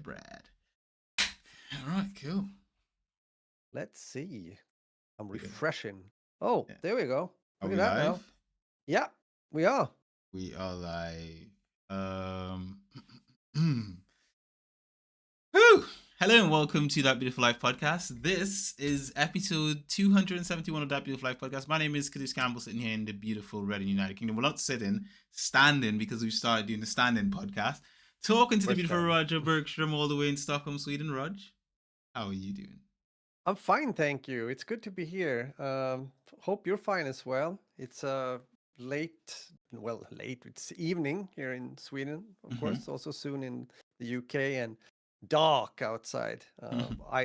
bread. All right, cool. Let's see. I'm Yeah. refreshing. Oh, Yeah. there we go. Are Look we at that now. live? Yeah, we are. We are live. Whew. Hello and welcome to That Beautiful Life podcast. This is episode 271 of That Beautiful Life podcast. My name is Kadus Campbell, sitting here in the beautiful Red and United Kingdom. We're not sitting, standing, because we've started doing the standing podcast. Talking to the beautiful Roger Bergstrom all the way in Stockholm, Sweden. Rog, how are you doing? I'm fine, thank you. It's good to be here. Hope you're fine as well. It's late, it's evening here in Sweden, of course, also soon in the UK, and dark outside.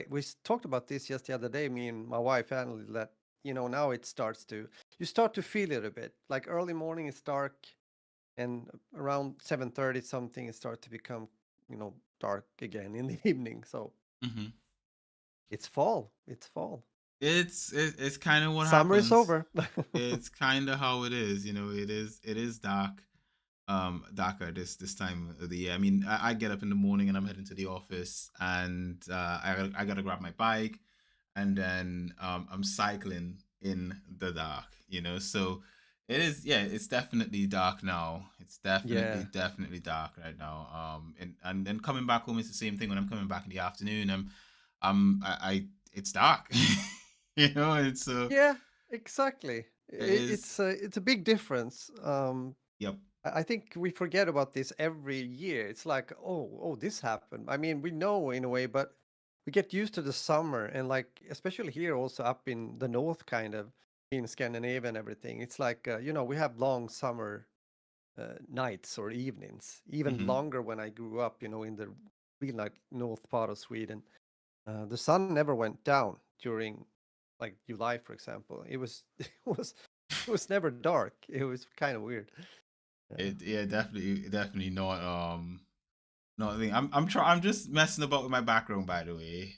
We talked about this just the other day, me and my wife, and that now you start to feel it a bit. Like early morning it's dark, and around 7:30 something it starts to become dark again in the evening. So it's fall. It's fall. It's kind of what Summer happens. is over. It's kind of how it is. It is dark. Darker this time of the year. I mean, I get up in the morning and I'm heading to the office, and I gotta grab my bike, and then I'm cycling in the dark. So it is. Yeah, it's definitely dark now. It's definitely dark right now. And then coming back home is the same thing. When I'm coming back in the afternoon, it's dark. It's Yeah, exactly. It's It's a big difference. Yep. I think we forget about this every year. It's like, oh, this happened. I mean, we know in a way, but we get used to the summer, and like especially here, also up in the north, kind of in Scandinavia and everything. It's like we have long summer nights or evenings, even Mm-hmm. longer when I grew up. In the real like north part of Sweden, the sun never went down during like July, for example. It was it was never dark. It was kind of weird. Definitely not a thing. I'm just messing about with my background, by the way.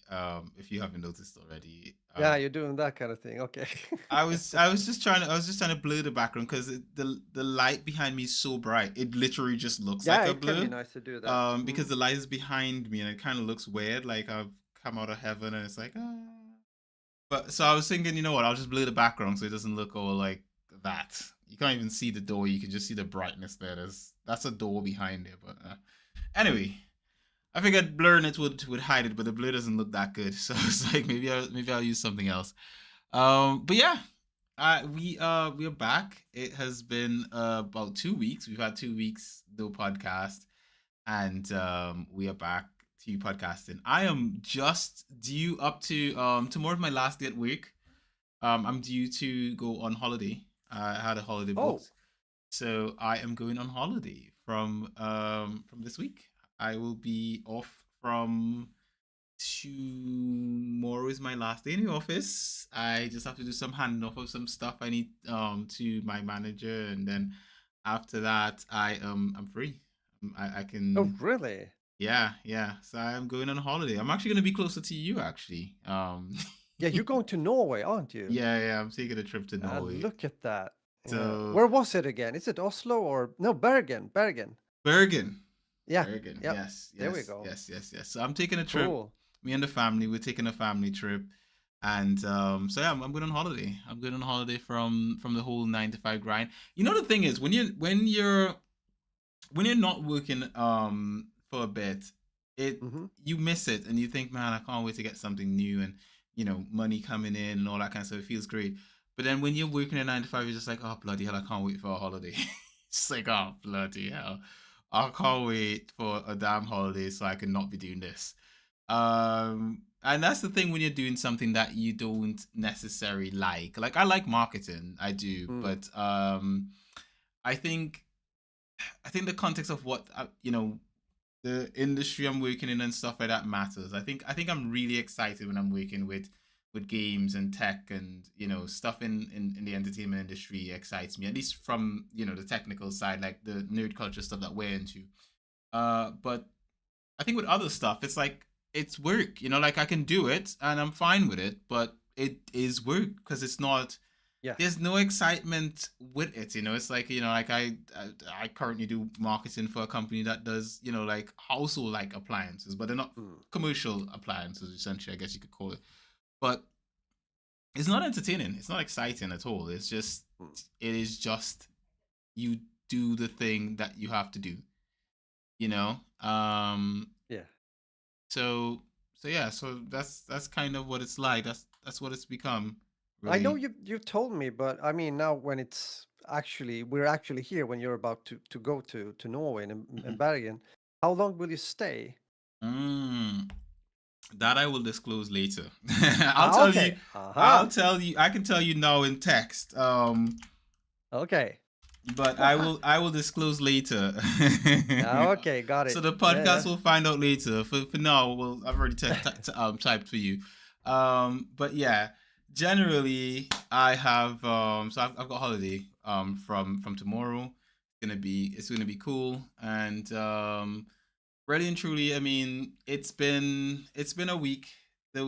If you haven't noticed already. Yeah, you're doing that kind of thing. Okay. I was just trying to blur the background because the light behind me is so bright. It literally just looks Yeah, like a it can be blur. nice to do that. Because the light is behind me and it kind of looks weird, like I've come out of heaven and it's like ah. But so I was thinking, you know what? I'll just blur the background so it doesn't look all like that. You can't even see the door. You can just see the brightness there. That's a door behind it. But anyway, I figured blurring it would hide it, but the blur doesn't look that good. So it's like maybe I'll use something else. But yeah, we are back. It has been about 2 weeks. We've had 2 weeks no podcast, and we are back to podcasting. I am just due up to tomorrow's my last day at work. I'm due to go on holiday. I had a holiday booked, so I am going on holiday from this week. I will be off from tomorrow is my last day in the office. I just have to do some handoff of some stuff I need to my manager, and then after that I'm free. I can. Oh, really? Yeah. So I'm going on holiday. I'm actually going to be closer to you, actually. Yeah, you're going to Norway, aren't you? Yeah. I'm taking a trip to Norway. Look at that. Yeah. So Where was it again? Is it Oslo or no, Bergen? Bergen. Yeah. Bergen. Yep. Yes. There we go. Yes. So I'm taking a trip. Cool. Me and the family. We're taking a family trip, and so yeah, I'm going on holiday. I'm going on holiday from the whole 9 to 5 grind. You know, the thing is, when you're not working for a bit, you miss it and you think, man, I can't wait to get something new, and money coming in and all that kind of stuff. It feels great. But then when you're working at 9 to 5, you're just like, oh bloody hell, I can't wait for a holiday. It's like, oh bloody hell, I can't wait for a damn holiday so I can not be doing this. And that's the thing when you're doing something that you don't necessarily like. Like I like marketing, I do, but I think the context of what the industry I'm working in and stuff like that matters. I think I'm really excited when I'm working with games and tech and stuff in the entertainment industry excites me, at least from the technical side, like the nerd culture stuff that we're into. But I think with other stuff, it's like it's work. Like I can do it and I'm fine with it, but it is work because it's not Yeah. there's no excitement with it. It's like, like I currently do marketing for a company that does, like household like appliances, but they're not Mm. commercial appliances, essentially, I guess you could call it. But it's not entertaining. It's not exciting at all. Mm. It is just you do the thing that you have to do, you know? Yeah. So yeah, so that's kind of what it's like. That's what it's become, I know really. you told me, but I mean now when it's actually we're actually here when you're about to go to Norway and Mhm. Bergen, how long will you stay? Mm, that I will disclose later. I'll Ah, tell you. okay. Aha. I can tell you now in text. Okay. But I will disclose later. Ah, okay, got So it. the Yeah, podcast yeah. will find out later. For now, well, I've already typed for you. But yeah, generally I have so I've got holiday from tomorrow. It's gonna be cool, and really and truly, I mean, it's been a week. The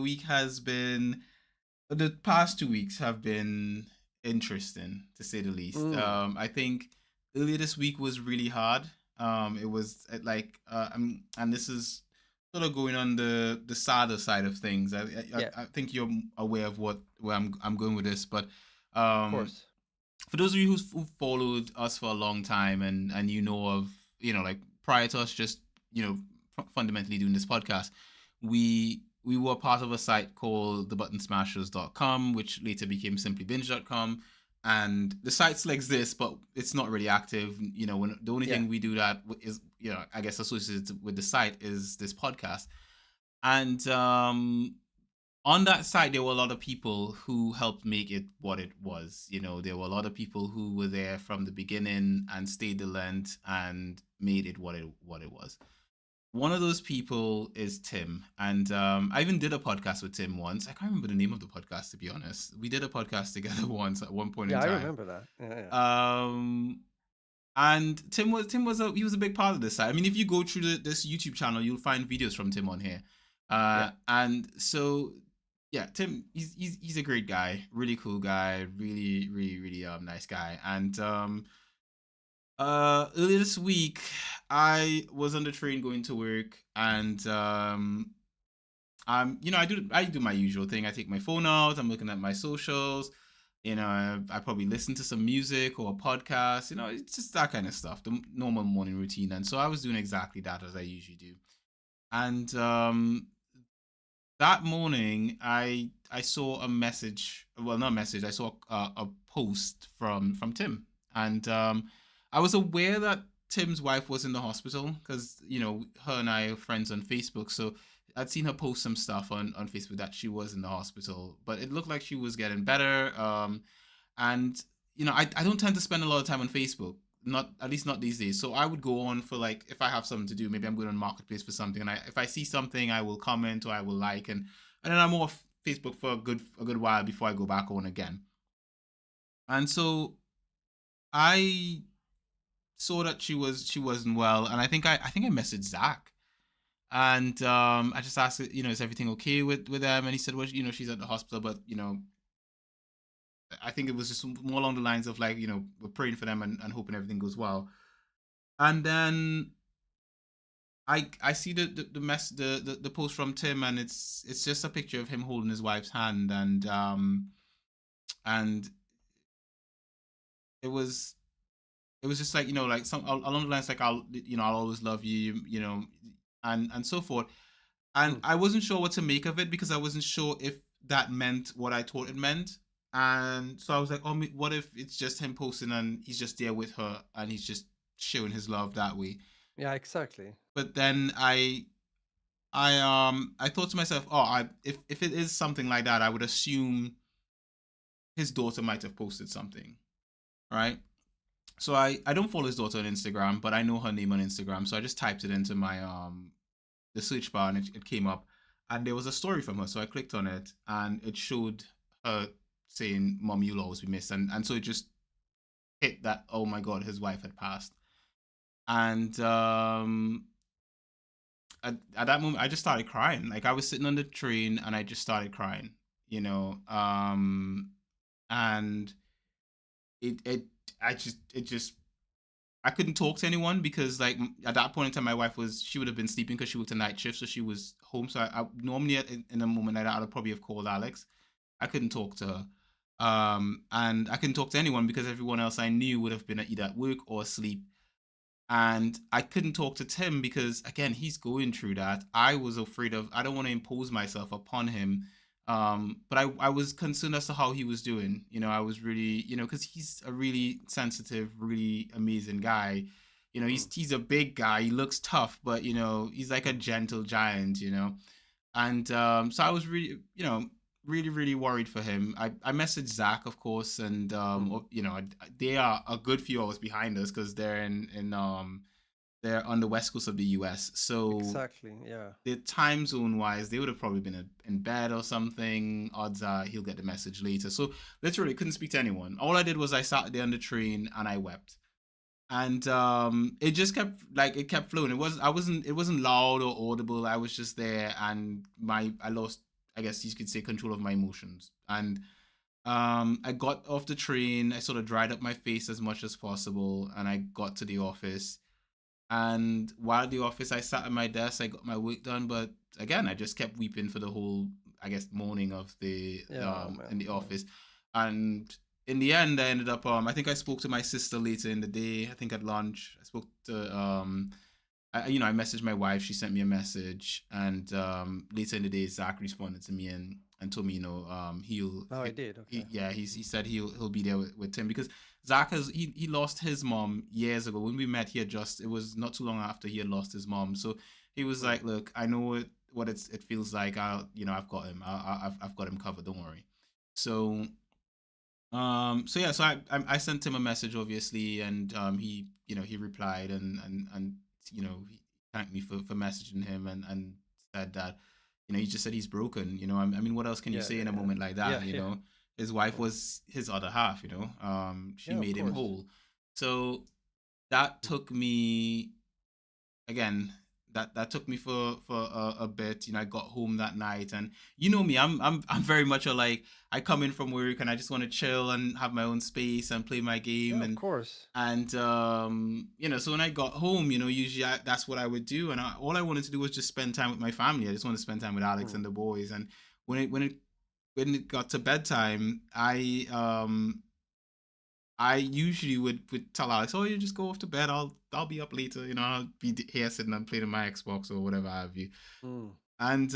past 2 weeks have been interesting, to say the least. Mm. I think earlier this week was really hard. It was like, and this is sort of going on the sadder side of things. I, I Yeah, I think you're aware of where I'm going with this, but of um, course. for those of you who followed us for a long time, and of, like prior to us just, fundamentally doing this podcast, we were part of a site called thebuttonsmashers.com, which later became simply binge.com. And the site still exists, but it's not really active. When the only Yeah. thing we do that is, I guess associated with the site is this podcast. And on that site, there were a lot of people who helped make it what it was. There were a lot of people who were there from the beginning and stayed the length and made it what it was. One of those people is Tim, and I even did a podcast with Tim once. I can't remember the name of the podcast, to be honest. We did a podcast together once at one point in Yeah, I time. remember that. Yeah, yeah. Um, and Tim was a big part of this site. I mean, if you go through this YouTube channel, you'll find videos from Tim on here. Yeah. And so yeah, Tim, he's a great guy, really cool guy, really really really nice guy. And earlier this week, I was on the train going to work, and I do my usual thing. I take my phone out. I'm looking at my socials. I probably listen to some music or a podcast. It's just that kind of stuff, the normal morning routine. And so I was doing exactly that, as I usually do. And that morning, I saw a message. Well, not a message. I saw a post from Tim, and I was aware that Tim's wife was in the hospital because her and I are friends on Facebook. So I'd seen her post some stuff on Facebook that she was in the hospital, but it looked like she was getting better. And I don't tend to spend a lot of time on Facebook, not at least not these days. So I would go on for, like, if I have something to do, maybe I'm going on Marketplace for something, and if I see something, I will comment or I will like, and then I'm off Facebook for a good while before I go back on again. And so I saw that she wasn't well, and I think I messaged Zach, and I just asked, is everything okay with them? And he said, well, she's at the hospital, but I think it was just more along the lines of, like, we're praying for them and hoping everything goes well. And then I see the post from Tim, and it's just a picture of him holding his wife's hand, and it was just like, like some along the lines, like, I'll always love you, and so forth. And Mm. I wasn't sure what to make of it, because I wasn't sure if that meant what I thought it meant. And so I was like, oh, what if it's just him posting and he's just there with her and he's just showing his love that way? Yeah, exactly. But then I thought to myself, oh, if it is something like that, I would assume his daughter might have posted something, right? So I don't follow his daughter on Instagram, but I know her name on Instagram, so I just typed it into my the search bar, and it came up, and there was a story from her. So I clicked on it, and it showed her saying, "Mom, you'll always be missed," and so it just hit that, oh my god, his wife had passed. And at that moment, I just started crying. Like, I was sitting on the train and I just started crying, and it it just I couldn't talk to anyone because like at that point in time, my wife she would have been sleeping because she worked a night shift, so she was home. So I normally in a moment like that, I'd probably have called Alex. I couldn't talk to her. And I couldn't talk to anyone because everyone else I knew would have been either at work or asleep. And I couldn't talk to Tim because again, he's going through that. I was afraid of I don't want to impose myself upon him. But I was concerned as to how he was doing. I was really, because he's a really sensitive, really amazing guy. Mm, He's a big guy. He looks tough, but he's like a mm, gentle giant. And so I was really, really, really worried for him. I messaged Zach, of course, and mm. they are a good few hours behind us because they're on the west coast of the U.S. So Exactly. Yeah. the time zone wise, they would have probably been in bed or something. Odds are he'll get the message later. So literally couldn't speak to anyone. All I did was I sat there on the train and I wept. And it just kept flowing. It wasn't loud or audible. I was just there and I lost, I guess you could say, control of my emotions. And I got off the train, I sort of dried up my face as much as possible, and I got to the office. And while at the office, I sat at my desk, I got my work done, but again, I just kept weeping for the whole, I guess, morning of the Yeah. Oh man. in the Yeah. office. And in the end, I ended up I think I spoke to my sister later in the day. I think at lunch, I spoke to I messaged my wife. She sent me a message, and later in the day, Zach responded to me and told me, Oh, I did. Okay. yeah, he said he'll be there with Tim because Zach he lost his mom years ago. When we met, it was not too long after he had lost his mom. So he was Mm, like, look, I know what it feels like. I've got him. I've got him covered. Don't worry. So so yeah, so I sent him a message obviously, and he replied and he thanked me for messaging him and said that he just said he's broken. I mean, what else can you yeah. say Yeah. in a Yeah. moment like Yeah. that? Yeah. His wife Yeah. was his other half. She Yeah. Of made him course. whole. So that Mm, took me again that took me for a bit. I got home that night, and me, I'm very much a like I come in from work and I just want to chill and have my own space and play my game. yeah. Of and course. and so when I got home, usually that's what I would do, and all I wanted to do was just spend time with my family. I just wanted to spend time with Alex Mm, and the boys. And when it got to bedtime, I usually would tell Alex, "Oh, you just go off to bed. I'll be up later. I'll be here sitting and playing on my Xbox or whatever have you." mm. And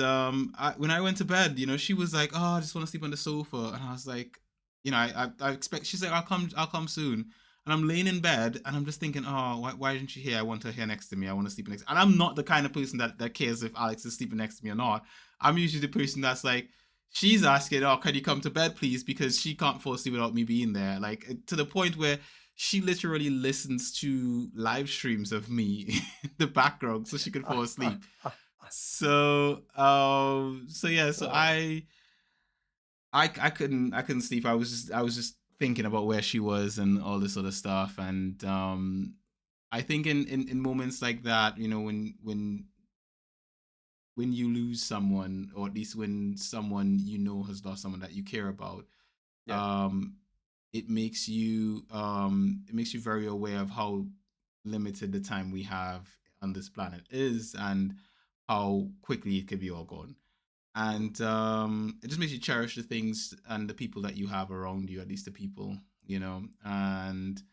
when I went to bed, she was like, "Oh, I just want to sleep on the sofa," and I was like, I expect. She's like, I'll come soon." And I'm laying in bed and I'm just thinking, "Oh, why isn't she here? I want her here next to me. I want to sleep next." And I'm not the kind of person that cares if Alex is sleeping next to me or not. I'm usually the person that's like, she's asking, "Oh, can you come to bed, please?" Because she can't fall asleep without me being there. Like to the point where she literally listens to live streams of me in the background so she could fall Ah, ah, asleep. ah, ah. So yeah, so Oh. I couldn't sleep. I was just thinking about where she was and all this other stuff. And I think in moments like that, when you lose someone, or at least when someone has lost someone that you care about, Yeah. um it makes you very aware of how limited the time we have on this planet is, and how quickly it could be all gone. Mm, And it just makes you cherish the things and the people that you have around you, at least the people. And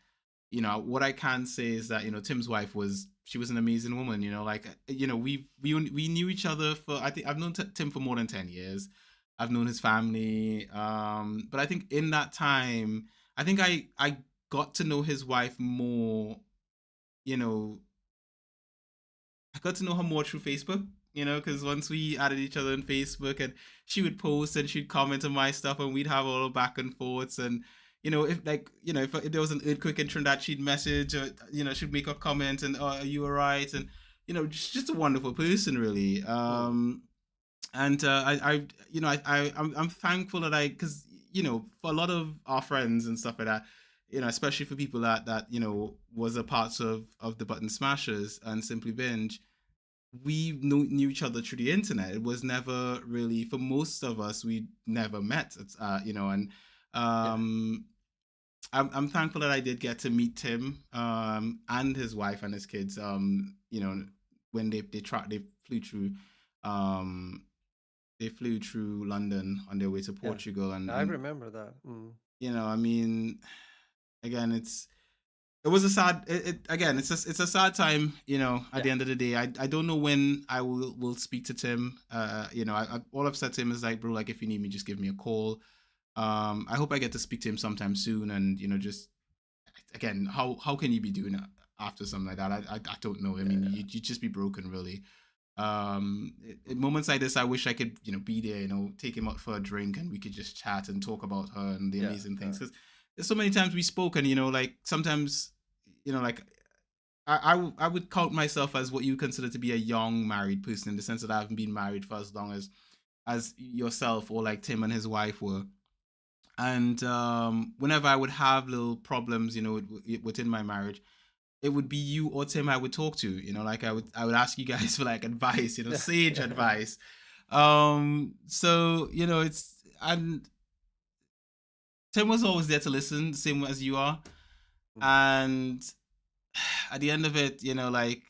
what I can say is that Tim's wife was an amazing woman. Like we knew each other for, I think I've known Tim for more than 10 years. I've known his family, but I think in that time, I think I got to know his wife more. You know, I got to know her more through Facebook. Because once we added each other on Facebook, and she would post and she'd comment on my stuff, and we'd have all the back and forths. And if there was an earthquake in Trinidad, she'd message, or she'd make a comment, and, "Oh, are you alright?" And just a wonderful person, really. mm. And I'm thankful that because for a lot of our friends and stuff like that, especially for people that was a part of the Button Smashers and Simply Binge, we knew each other through the internet. It was never really, for most of us, we never met. And Yeah. I'm thankful that I did get to meet Tim and his wife and his kids. You know, when they flew through um they flew through London on their way to Yeah, Portugal, I and remember that. Mm. you know, I mean, again, it was a sad again, it's a sad time, you know, at Yeah, the end of the day. I don't know when I will speak to Tim. You know, all I've said to him is like, bro, like if you need me, just give me a call. I hope I get to speak to him sometime soon, and you know, just again, how can you be doing it after something like that? I don't know. I mean, yeah, you just be broken, really. In moments like this, I wish I could, you know, be there, you know, take him out for a drink and we could just chat and talk about her and the yeah, amazing things. Because there's so many times we spoke, and you know, like sometimes, you know, like I would count myself as what you consider to be a young married person, in the sense that I haven't been married for as long as yourself or like Tim and his wife were. And whenever I would have little problems, you know, within my marriage, it would be you or Tim I would talk to. You know, like I would ask you guys for like advice, you know, yeah, sage yeah. advice. So you know, it's and Tim was always there to listen, same as you are. Mm. And at the end of it, you know, like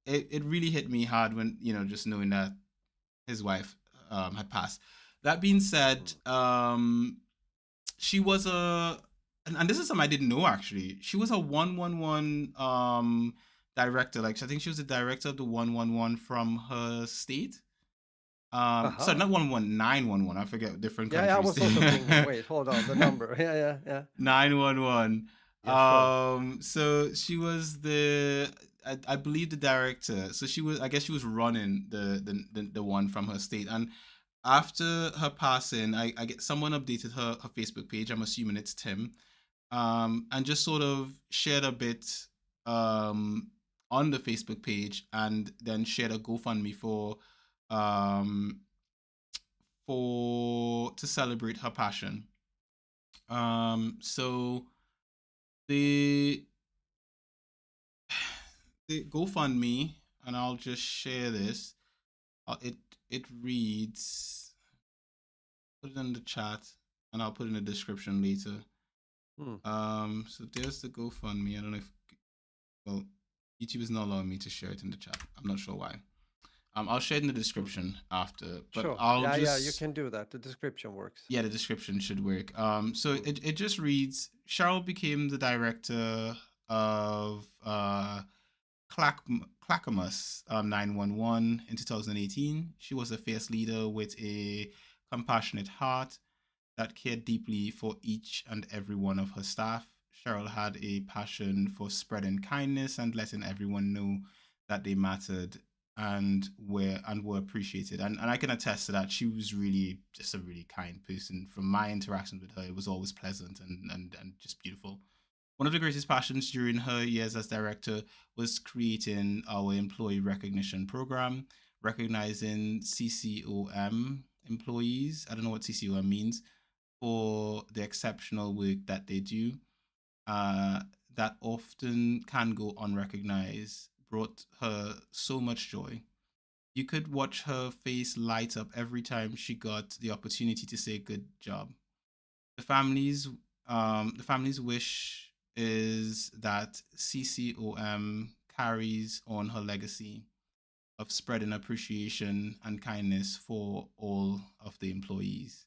it really hit me hard when, you know, just knowing that his wife had passed. That being said, Mm. she was a and this is something I didn't know actually. She was a 111 director. Like I think she was the director of the 111 from her state. Sorry, Aha. not 111, 911. I forget different Yeah, yeah, I countries. was also thinking, wait, hold on, the number. Yeah, yeah, yeah. 911. Yeah, sure. So she was I believe the director. So she was, I guess she was running the one from her state. And after her passing, I get someone updated her Facebook page. I'm assuming it's Tim. And just sort of shared a bit um on the Facebook page, and then shared a GoFundMe um for to celebrate her passion. So the the GoFundMe, and I'll just share this. It reads. Put it in the chat, and I'll put it in the description later. Mm. So there's the GoFundMe. I don't know if, well, YouTube is not allowing me to share it in the chat. I'm not sure why. I'll share it in the Mm. description after, but Sure. I'll Yeah, yeah, you just, can do that. The description works. yeah, the description should work. So Mm. it just reads: Cheryl became the director of Clackamas 911 in 2018. She was a fierce leader with a compassionate heart that cared deeply for each and every one of her staff. Cheryl had a passion for spreading kindness and letting everyone know that they mattered and were appreciated. And I can attest to that. She was really just a really kind person. From my interactions with her, it was always pleasant and just beautiful. One of the greatest passions during her years as director was creating our employee recognition program, recognizing CCOM employees. I don't know what CCOM means, for the exceptional work that they do, uh, that often can go unrecognized, brought her so much joy. You could watch her face light up every time she got the opportunity to say good job. The family's the family's wish is that CCOM carries on her legacy of spreading appreciation and kindness for all of the employees.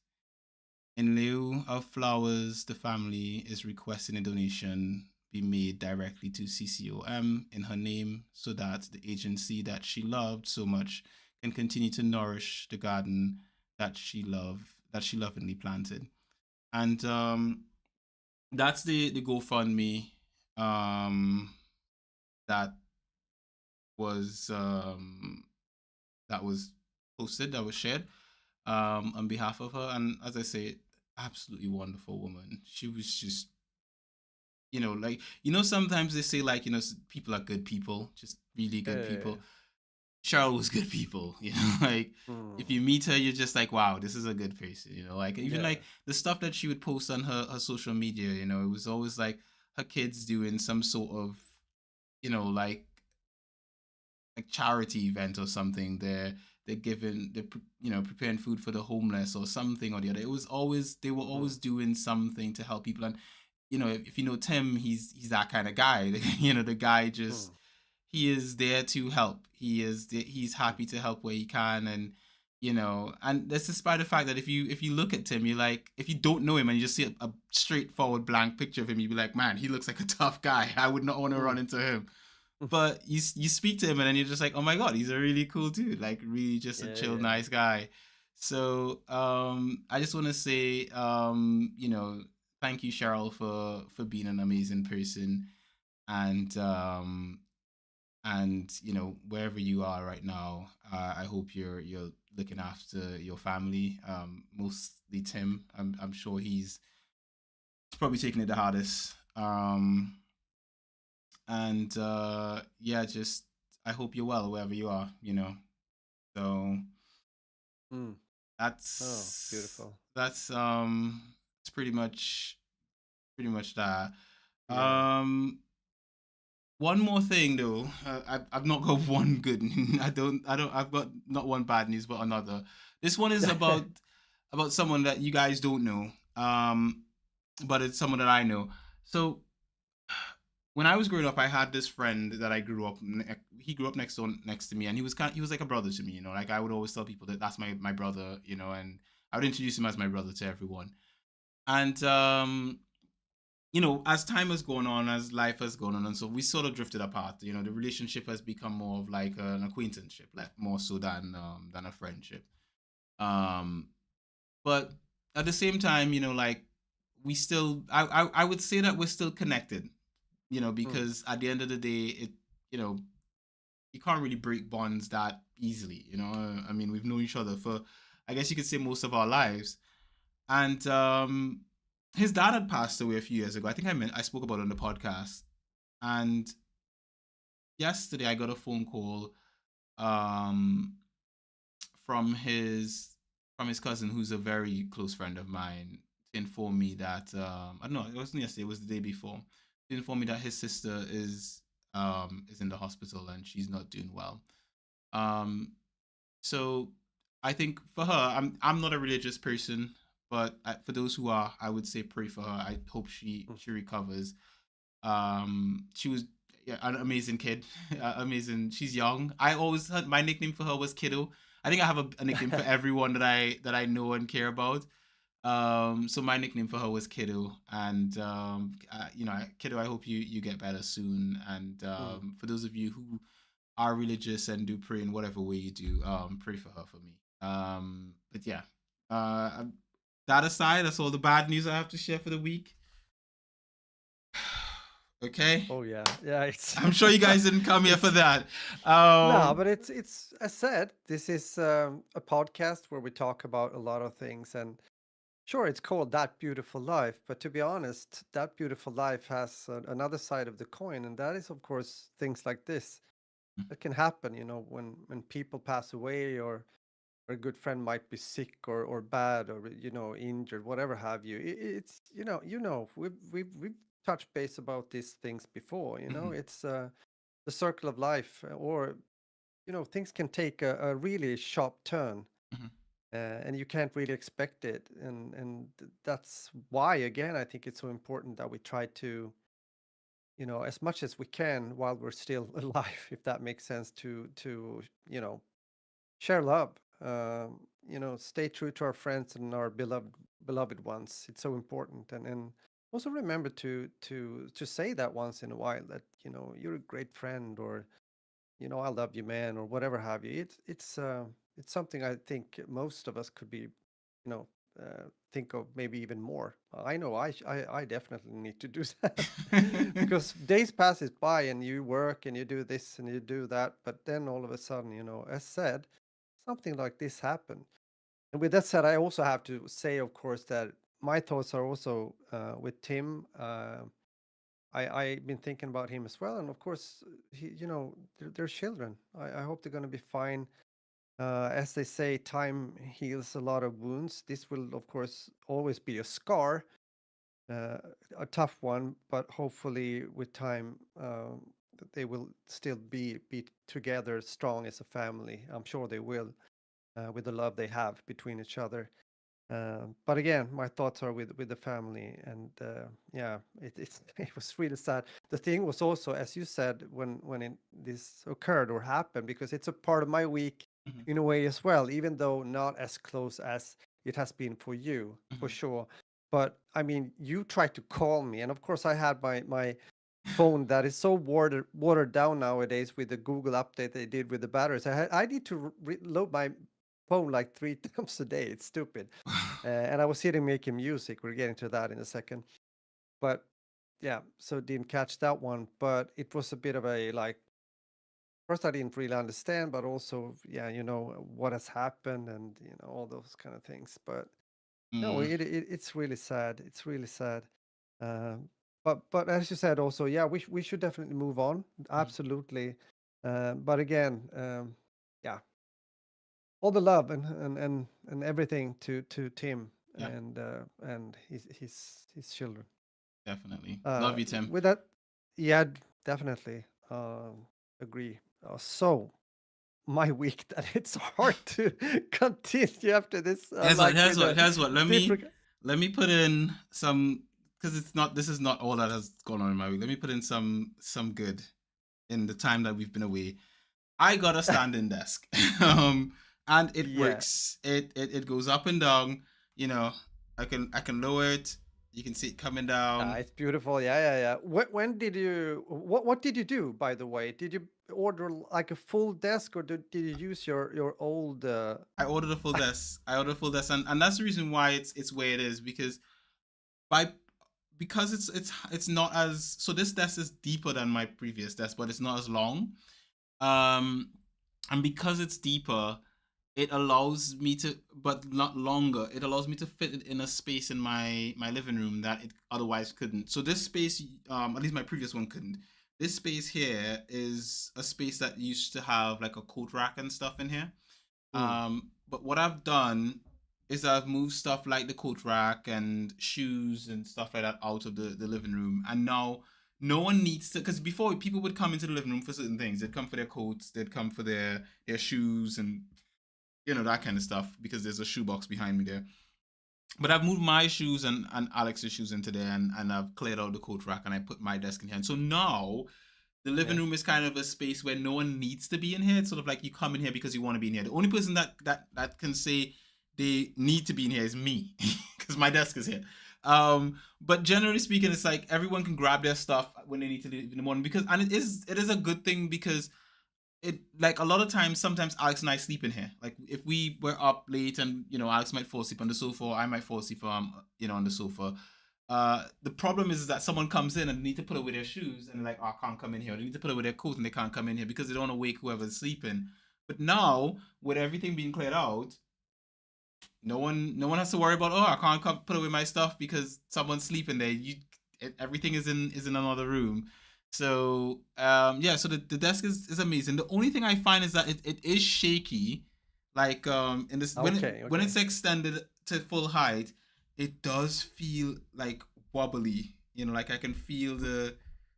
In lieu of flowers, the family is requesting a donation be made directly to CCOM in her name, so that the agency that she loved so much can continue to nourish the garden that she lovingly planted. And that's the GoFundMe um, that was um, that was posted, that was shared on behalf of her. And as I say, absolutely wonderful woman. She was just, you know, like, you know, sometimes they say, like, you know, people are good people, just really Yeah, good yeah, yeah. people. Cheryl was good people, you know, like if Mm. you meet her, you're just like, wow, this is a good person, you know, like even Yeah. like the stuff that she would post on her social media, you know, it was always like her kids doing some sort of, you know, like charity event or something. They're giving, you know, preparing food for the homeless or something or the other. It was always, they were Mm. always doing something to help people. And if you know Tim, he's that kind of guy. The guy just Mm. he is there to help. He's Mm. happy to help where he can, and and that's despite the fact that if you look at Tim, you like if you don't know him and you just see a straightforward blank picture of him, you'd be like, man, he looks like a tough guy. I would not want to run Mm. into him. But you speak to him and then you're just like, oh my god, he's a really cool dude, like really just a Yeah, chill, yeah. nice guy. So I just want to say, thank you, Cheryl, for being an amazing person, and wherever you are right now, I hope you're looking after your family. Mostly Tim. I'm sure he's probably taking it the hardest. And yeah, just I hope you're well wherever you are. So Mm. Oh, that's beautiful. that's it's pretty much that. Yeah. Um, One more thing though, I've not got one good. I don't. I've got not one bad news, but another. This one is about someone that you guys don't know. But it's someone that I know. So when I was growing up, I had this friend that I grew up. He grew up next to me, and he was like a brother to me. Like I would always tell people that that's my brother. And I would introduce him as my brother to everyone. And as time has gone on, as life has gone on, and so we sort of drifted apart. The relationship has become more of like an acquaintanceship, like more so than a friendship. Um, but at the same time, like we still, I would say that we're still connected. Mm. Because at the end of the day, you know, you can't really break bonds that easily. I mean, we've known each other for, I guess you could say, most of our lives. And his dad had passed away a few years ago. I think I spoke about it on the podcast. And yesterday I got a phone call um, from his cousin, who's a very close friend of mine, to inform me that I don't know. It wasn't yesterday. It was the day before. To inform me that his sister is in the hospital and she's not doing well. Um, so I think for her, I'm not a religious person, but for those who are, I would say pray for her. I hope she Mm. she recovers. She was, yeah, an amazing kid, amazing. She's young. I always had my nickname for her was Kiddo. I think I have a nickname for everyone that I know and care about. So my nickname for her was Kiddo, and Kiddo, I hope you get better soon. And Mm. for those of you who are religious and do pray in whatever way you do, pray for her for me. But yeah, uh, that aside, that's all the bad news I have to share for the week. Okay. Oh yeah, yeah. It's I'm sure you guys didn't come here for it's that. no, but it's as said. This is a podcast where we talk about a lot of things, and sure, it's called That Beautiful Life. But to be honest, That Beautiful Life has another side of the coin, and that is, of course, things like this that can happen. When people pass away, or a good friend might be sick or bad or injured, whatever have you. It's we've touched base about these things before. Mhm, It's the circle of life, or things can take a really sharp turn, mhm, and you can't really expect it, and that's why, again, I think it's so important that we try to, as much as we can while we're still alive, if that makes sense, to share love, stay true to our friends and our beloved ones. It's so important, and also remember to say that once in a while, that you're a great friend, or I love you, man, or whatever have you. It's something I think most of us could be, you know, think of maybe even more. I know I definitely need to do that, because days passes by and you work and you do this and you do that, but then all of a sudden, as said, something like this happened. And with that said, I also have to say, of course, that my thoughts are also with Tim. I've been thinking about him as well, and of course, they're children. I hope they're going to be fine. As they say, time heals a lot of wounds. This will, of course, always be a scar, uh, a tough one, but hopefully, with time, they will still be together, strong as a family. I'm sure they will, with the love they have between each other. But again, my thoughts are with the family, and yeah, it was really sad. The thing was also, as you said, when this occurred or happened, because it's a part of my week Mhm. in a way as well, even though not as close as it has been for you, for Mhm. sure. But I mean, you tried to call me, and of course, I had my phone that is so watered down nowadays with the Google update they did with the batteries. I need to reload my phone like 3 times a day. It's stupid. And I was sitting making music. We're getting to that in a second. But yeah, so didn't catch that one. But it was a bit of a like, first I didn't really understand, but also, yeah, what has happened and, all those kind of things. But no, Mm, it's really sad. It's really sad. Um, but as you said also, yeah, we should definitely move on. mm, Absolutely. But again, yeah, all the love and everything to Tim yeah, and his children. definitely. Love you, Tim. With that, yeah, definitely agree. So my week that it's hard to continue after this, Here's what. like Here's with what. the Here's what. different. Let me put in some because it's not. This is not all that has gone on in my week. Let me put in some good in the time that we've been away. I got a standing desk, and it Yeah. works. It goes up and down. You know, I can lower it. You can see it coming down. It's beautiful. Yeah, yeah, yeah. When did you? What did you do? By the way, did you order like a full desk, or did you use your old? I ordered a full desk. I ordered a full desk, and that's the reason why it's where it is by because it's not as so this desk is deeper than my previous desk, but it's not as long. Um, and because it's deeper, it allows me to, but not longer. It allows me to fit it in a space in my living room that it otherwise couldn't. So this space, at least my previous one couldn't. This space here is a space that used to have like a coat rack and stuff in here. Mm, But what I've done is I've moved stuff like the coat rack and shoes and stuff like that out of the living room. And now no one needs to, because before people would come into the living room for certain things. They'd come for their coats, they'd come for their shoes and that kind of stuff because there's a shoebox behind me there. But I've moved my shoes and Alex's shoes into there and I've cleared out the coat rack and I put my desk in here. And so now the living yeah. room is kind of a space where no one needs to be in here. It's sort of like you come in here because you want to be in here. The only person that can say they need to be in here is me because my desk is here. But generally speaking, it's like everyone can grab their stuff when they need to leave in the morning because and it is a good thing because it like a lot of times sometimes Alex and I sleep in here. Like if we were up late and Alex might fall asleep on the sofa, or I might fall asleep on the sofa. The problem is that someone comes in and they need to put away their shoes and they're like, oh, I can't come in here. Or they need to put away their coat and they can't come in here because they don't want to wake whoever's sleeping. But now with everything being cleared out, no one has to worry about, oh, I can't come put away my stuff because someone's sleeping there. Everything is in another room. So yeah, so the desk is amazing. The only thing I find is that it is shaky. Like in this Okay. when Okay. it's extended to full height, it does feel like wobbly. Like I can feel the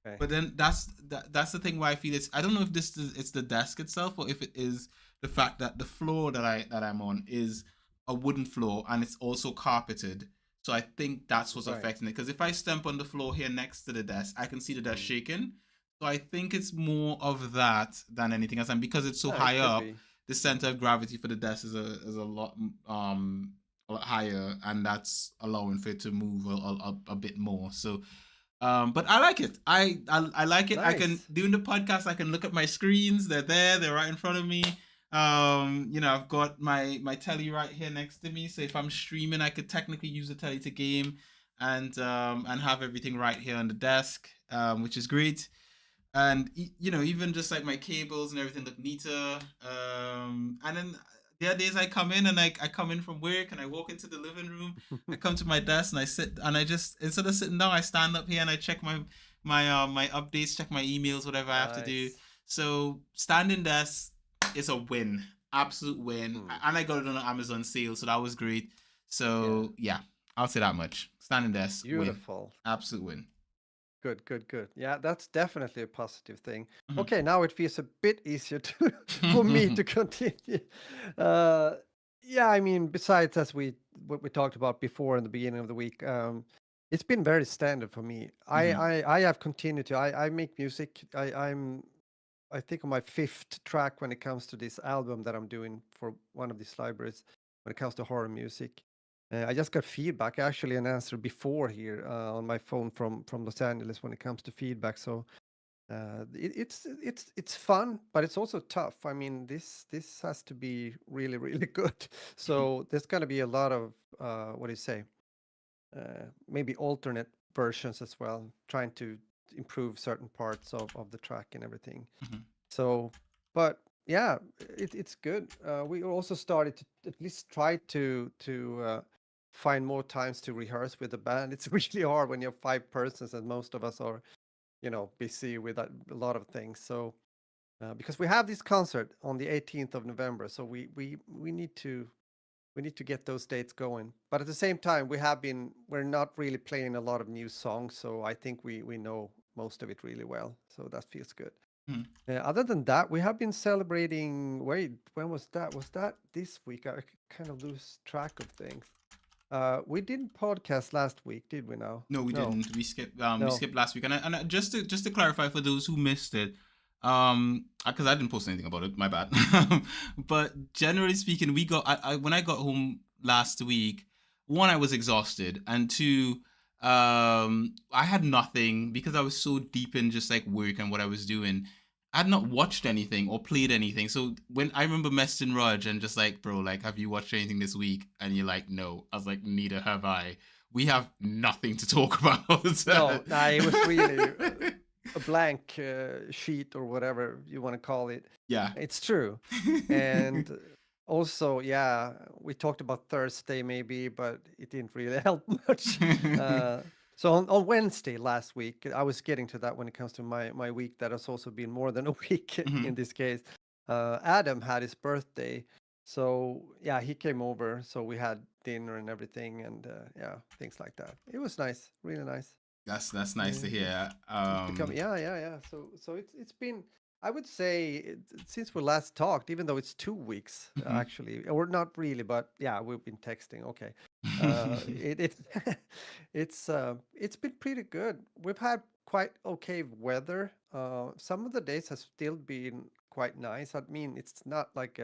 Okay. but then that's the thing why I feel I don't know if it's the desk itself or if it is the fact that the floor that I'm on is a wooden floor and it's also carpeted. So I think that's what's Right. affecting it. Because if I stamp on the floor here next to the desk, I can see the desk Mm. shaking. So I think it's more of that than anything else. And because it's so Yeah, it high could up, be. the center of gravity for the desk a lot higher, and that's allowing for it to move a bit more. So but I like it. I like it. I can Nice. doing the podcast. I can look at my screens. They're there. They're right in front of me. I've got my telly right here next to me. So if I'm streaming, I could technically use the telly to game, and have everything right here on the desk, which is great. And even just like my cables and everything look neater. And then there are days I come in and I come in from work and I walk into the living room. I come to my desk and I sit and I just instead of sitting down, I stand up here and I check my updates, check my emails, whatever I have to do. Nice. So standing desk is a win, absolute win. Hmm. And I got it on an Amazon sale, so that was great. Yeah. So yeah, I'll say that much. Standing desk win, Beautiful. absolute win. Good, good, good. Yeah, that's definitely a positive thing. Mhm. Okay, now it feels a bit easier to for me to continue. Uh, Yeah, I mean, besides as what we talked about before in the beginning of the week, it's been very standard for me. Mm-hmm. I have continued to. I make music. I think on my fifth track when it comes to this album that I'm doing for one of these libraries. When it comes to horror music, I just got feedback, actually an answer before here on my phone from Los Angeles when it comes to feedback. So it's fun, but it's also tough. I mean, this has to be really really good. So there's going to be a lot of what do you say? Maybe alternate versions as well, trying to improve certain parts of the track and everything. Mm-hmm. So, but yeah, it's good. We also started to at least try to find more times to rehearse with the band. It's really hard when you're 5 persons, and most of us are, busy with a lot of things. So, because we have this concert on the 18th of November, so we need to get those dates going. But at the same time, we're not really playing a lot of new songs, so I think we know most of it really well. So that feels good. Mm-hmm. Other than that, we have been celebrating. Wait, when was that? Was that this week? I kind of lose track of things. We didn't podcast last week, did we? Now, No, we no, didn't. We no. skipped last week, just to clarify for those who missed it, because I didn't post anything about it. My bad. But generally speaking, when I got home last week, one, I was exhausted, and two, I had nothing because I was so deep in just like work and what I was doing. I had not watched anything or played anything. So when I remember messaging Raj and just like, bro, like, have you watched anything this week? And you're like, no. I was like, neither have I. We have nothing to talk about. No, nah, it was really a blank sheet or whatever you want to call it. Yeah. It's true. And also, yeah, we talked about Thursday maybe, but it didn't really help much. So on Wednesday last week, I was getting to that when it comes to my week that has also been more than a week Mhm. in this case. Adam had his birthday. So yeah, he came over. So we had dinner and everything, and yeah, things like that. It was nice, really nice. That's nice to Uh, hear. it's become yeah. So it's been, I would say since we last talked, even though it's 2 weeks Mhm. actually, or not really, but yeah, we've been texting. Okay, it it's been pretty good. We've had quite okay weather. Some of the days has still been quite nice. I mean, it's not like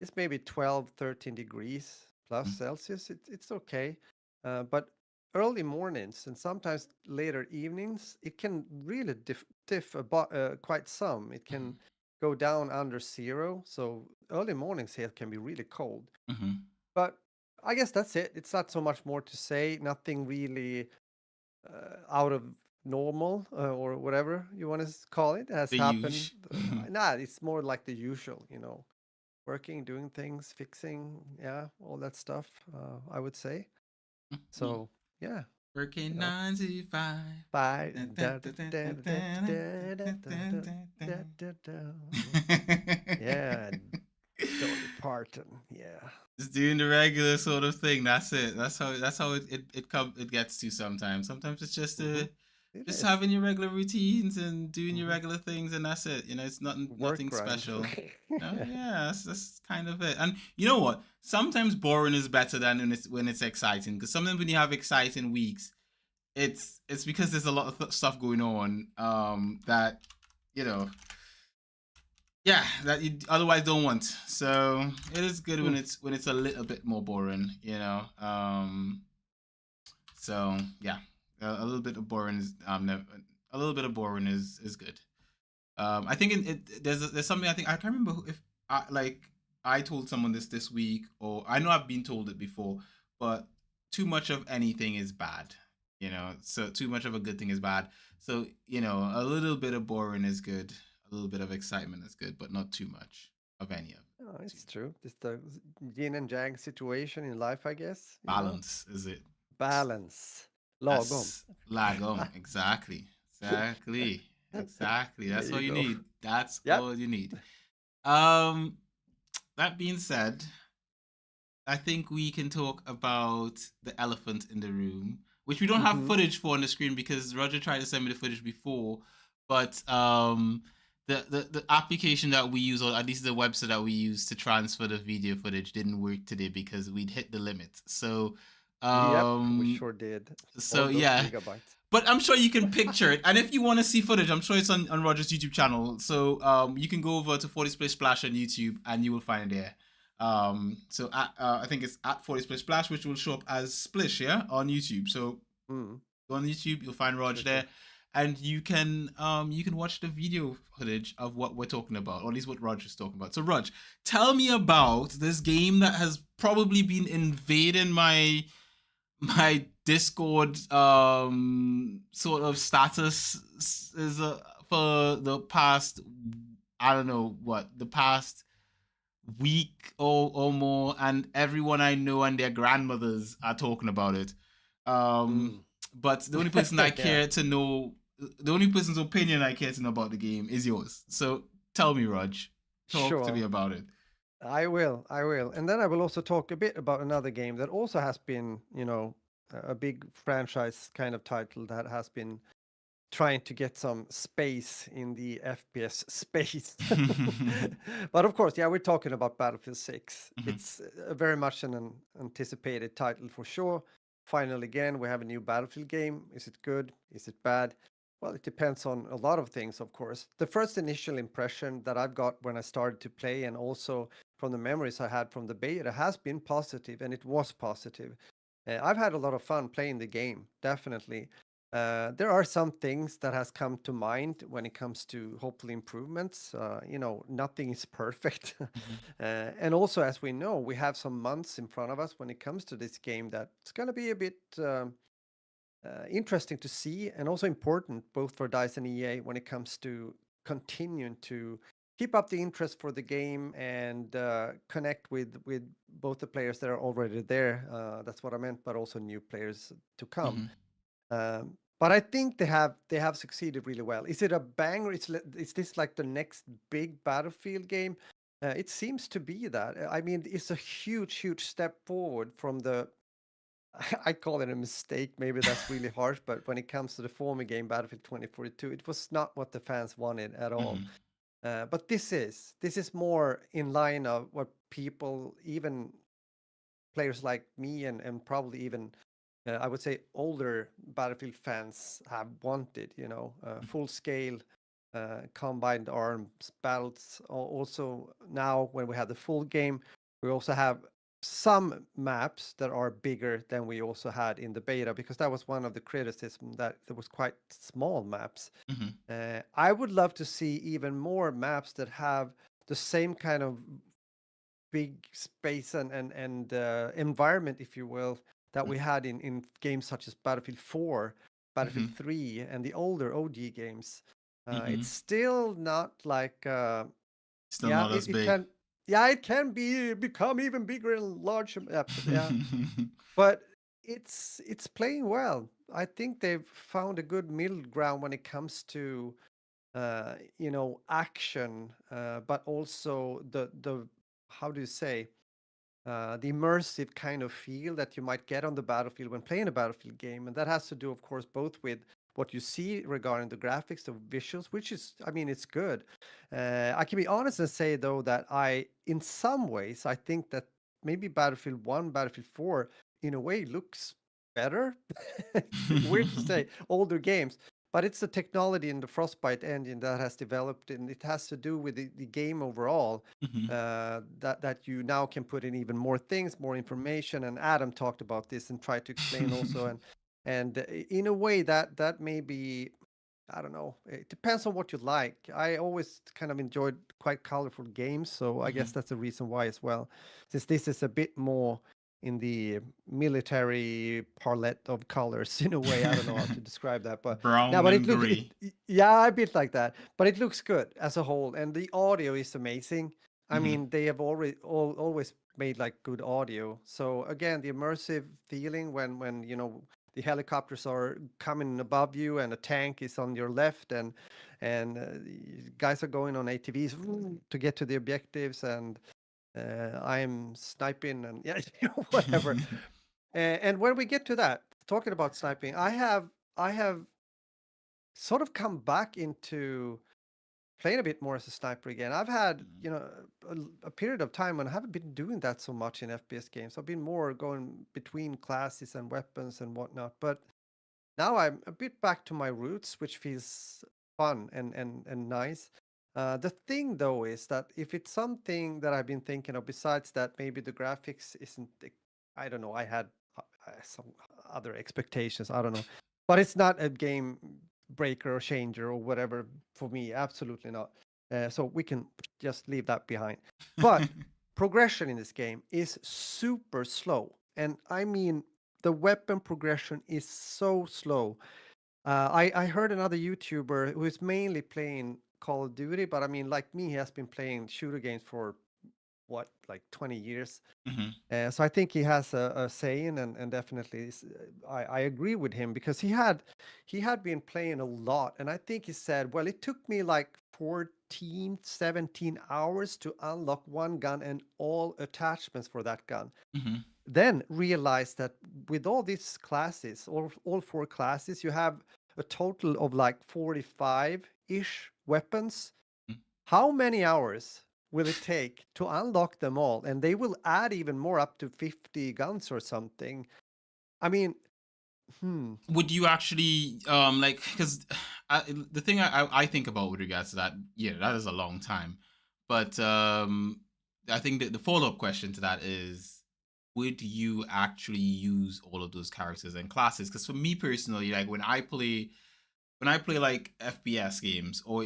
it's maybe 12, 13 degrees plus Celsius. It's okay, but early mornings and sometimes later evenings, it can really diff about, quite some. It can go down under zero. So early mornings here can be really cold. Mhm. But I guess that's it. It's not so much more to say. Nothing really out of normal or whatever you want to call it has The happened. huge. Nah, it's more like the usual, working, doing things, fixing, yeah, all that stuff. I would say. Yeah. So yeah, you Working know. 9 to 5. Bye. Dun, dun, Da, da, dun, dun, da, dun, da, dun, da, da, dun, da, dun, da, dun, da, dun. da, da. Yeah, Dolly Parton. Yeah. Just doing the regular sort of thing. That's it. That's how it gets to sometimes. Sometimes it's just Mm-hmm. It just is. having your regular routines and doing your Mm-hmm. regular things, and that's it. It's Work nothing grind. special. No, yeah, that's kind of it. And you know what? Sometimes boring is better than when it's exciting. Because sometimes when you have exciting weeks, it's because there's a lot of stuff going on. That you know yeah, that you otherwise don't want. So it is good when Mm. it's a little bit more boring. So yeah, a little bit of boring is a little bit of boring is good. I think there's something I can't remember if I told someone this week, or I know I've been told it before, but too much of anything is bad. So too much of a good thing is bad. So a little bit of boring is good, a little bit of excitement is good, but not too much of any of Oh, it. Too it's true. It's the yin and yang situation in life, I guess. balance is it? Balance. Lagom. That's lagom. Exactly. There That's all you you go. need. That's Yep. all you need. Um, that being said, I think we can talk about the elephant in the room, which we don't have Mm-hmm. footage for on the screen because Roger tried to send me the footage before, but the application that we use, or at least the website that we use to transfer the video footage, didn't work today because we'd hit the limit. Yep, we Um, sure did. All so those yeah, gigabytes. but I'm sure you can picture it. And if you want to see footage, I'm sure it's on Roger's YouTube channel. So you can go over to 40 Splish Splash on YouTube and you will find it there. I think it's at 40 Splish Splash, which will show up as Splish, yeah, on YouTube. So Mm, go on YouTube, you'll find Roger sure. there. And you can watch the video footage of what we're talking about, or at least what Roger's talking about. So Rog, tell me about this game that has probably been invading my Discord sort of status is for the past, I don't know what, the past week or more, and everyone I know and their grandmothers are talking about it. Um Mm. but the only person I Yeah, care to know, the only person's opinion I care to know about the game is yours. So tell me, Rog, talk to me sure. about it. I will. And then I will also talk a bit about another game that also has been, a big franchise kind of title that has been trying to get some space in the FPS space. But of course, yeah, we're talking about Battlefield 6. Mhm, It's very much an anticipated title for sure. Finally, again, we have a new Battlefield game. Is it good? Is it bad? Well, it depends on a lot of things, of course. The first initial impression that I've got when I started to play, and also from the memories I had from the beta, has been positive, and it was positive. I've had a lot of fun playing the game, definitely. There are some things that has come to mind when it comes to hopefully improvements. Nothing is perfect. mhm, And also, as we know, we have some months in front of us when it comes to this game that's going to be a bit interesting to see, and also important both for DICE and EA when it comes to continuing to keep up the interest for the game and connect with both the players that are already there. That's what I meant, but also new players to come. mhm, But I think they have succeeded really well. Is it a banger? Is this like the next big Battlefield game? It seems to be that. I mean, it's a huge step forward from the. I call it a mistake. Maybe that's really harsh, but when it comes to the former game, Battlefield 2042, it was not what the fans wanted at all. mhm, But this is more in line of what people, even players like me and probably even I would say older Battlefield fans have wanted, full scale combined arms battles. Also, now when we have the full game, we also have some maps that are bigger than we also had in the beta, because that was one of the criticism, that there was quite small maps. mhm, I would love to see even more maps that have the same kind of big space and environment, if you will, that we had in games such as Battlefield 4, Battlefield mhm, 3, and the older OG games. It's mhm. still not like Still yeah, not as it big. can, yeah, it can become even bigger and larger maps, yeah, but it's playing well. I think they've found a good middle ground when it comes to action, but also the how do you say, the immersive kind of feel that you might get on the battlefield when playing a Battlefield game. And that has to do, of course, both with what you see regarding the graphics, the visuals, which is, I mean, it's good. I can be honest and say, though, that in some ways, I think that maybe Battlefield 1, Battlefield 4, in a way, looks better. It's weird to say, older games. But it's the technology in the Frostbite engine that has developed, and it has to do with the game overall, Mhm, that you now can put in even more things, more information. And Adam talked about this and tried to explain also, and in a way that may be, I don't know. It depends on what you like. I always kind of enjoyed quite colorful games, so I guess mhm. that's the reason why as well. Since this is a bit more in the military palette of colors in a way. I don't know how to describe that, but now, Brown but it and looks gray. yeah, a bit like that. But it looks good as a whole, and the audio is amazing. I Mhm, mean, they have always made like good audio. So again, the immersive feeling when the helicopters are coming above you and a tank is on your left, and guys are going on ATVs to get to the objectives, and I'm sniping, and yeah, whatever. And when we get to that, talking about sniping, I have sort of come back into playing a bit more as a sniper again. I've had, Mm. a period of time when I haven't been doing that so much in FPS games. I've been more going between classes and weapons and whatnot. But now I'm a bit back to my roots, which feels fun and nice. The thing though is that if it's something that I've been thinking of, besides that, maybe the graphics isn't. I don't know. I had some other expectations. I don't know, but it's not a game breaker or changer or whatever for me. Absolutely not. So we can just leave that behind. But progression in this game is super slow, and I mean the weapon progression is so slow. I heard another YouTuber who is mainly playing Call of Duty, but I mean, like me, he has been playing shooter games for what, like 20 years. Mhm. So I think he has a saying, and definitely I agree with him because he had been playing a lot, and I think he said, well, it took me like 14, 17 hours to unlock one gun and all attachments for that gun. Mhm. Then realize that with all these classes, all four classes, you have a total of like 45-ish weapons. Mm. How many hours will it take to unlock them all? And they will add even more, up to 50 guns or something. I mean, Would you actually like, because the thing I think about with regards to that, yeah, that is a long time. But I think that the follow-up question to that is, would you actually use all of those characters and classes? Because for me personally, like when I play like FPS games, or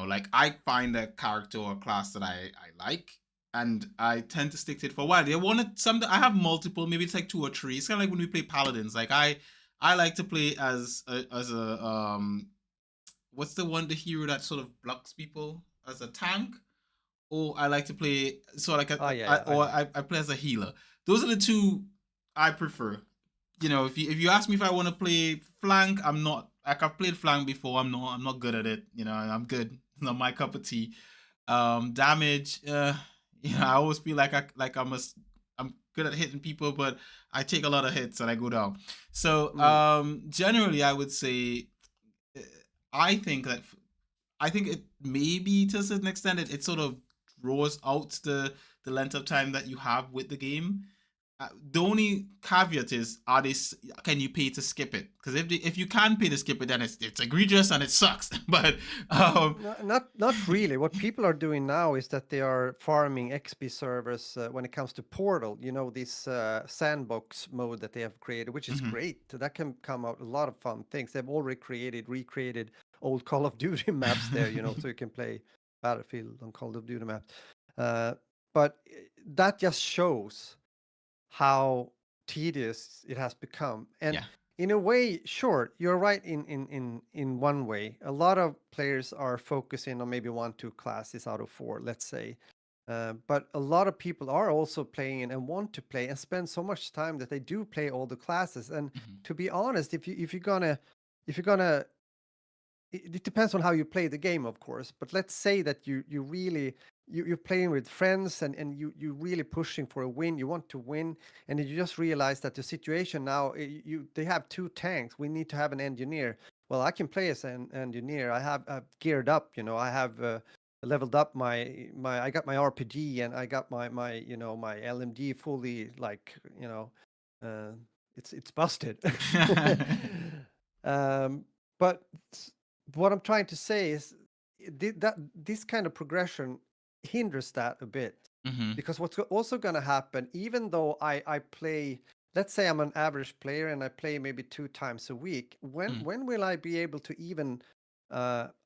like, I find a character or class that I like, and I tend to stick to it for a while. I wanted some. I have multiple. Maybe it's like two or three. It's kind of like when we play paladins. Like, I like to play as a what's the hero that sort of blocks people, as a tank, or I like to play, so like oh yeah, yeah, I know. I play as a healer. Those are the two I prefer. If you ask me if I want to play flank, I'm not, like, I've played flank before. I'm not good at it. I'm good. It's not my cup of tea. Damage. I always feel like I'm good at hitting people, but I take a lot of hits and I go down. So Mm. generally, I would say, uh, I think that I think it, maybe to a certain extent, it sort of draws out the length of time that you have with the game. The only caveat is, can you pay to skip it? Because if you can pay to skip it, then it's egregious and it sucks. But Not really. What people are doing now is that they are farming XP servers when it comes to Portal. This sandbox mode that they have created, which is mhm. great. That can come out a lot of fun things. They've already recreated old Call of Duty maps there, so you can play Battlefield on Call of Duty maps. Uh, but that just shows how tedious it has become. And Yeah. in a way, sure, you're right in one way. A lot of players are focusing on maybe one, two classes out of four, let's say. But a lot of people are also playing and want to play and spend so much time that they do play all the classes. And Mhm. to be honest, if you're gonna it depends on how you play the game, of course. But let's say that you really you're playing with friends, and you really pushing for a win. You want to win, and then you just realize that the situation now, they have two tanks. We need to have an engineer. Well, I can play as an engineer. I've geared up. I have leveled up my. I got my RPG, and I got my LMG fully, like, uh, it's busted. um, but what I'm trying to say is, that this kind of progression hinders that a bit, Mhm. because what's also going to happen, even though I play, let's say I'm an average player and I play maybe 2 times a week, when Mhm. when will I be able to even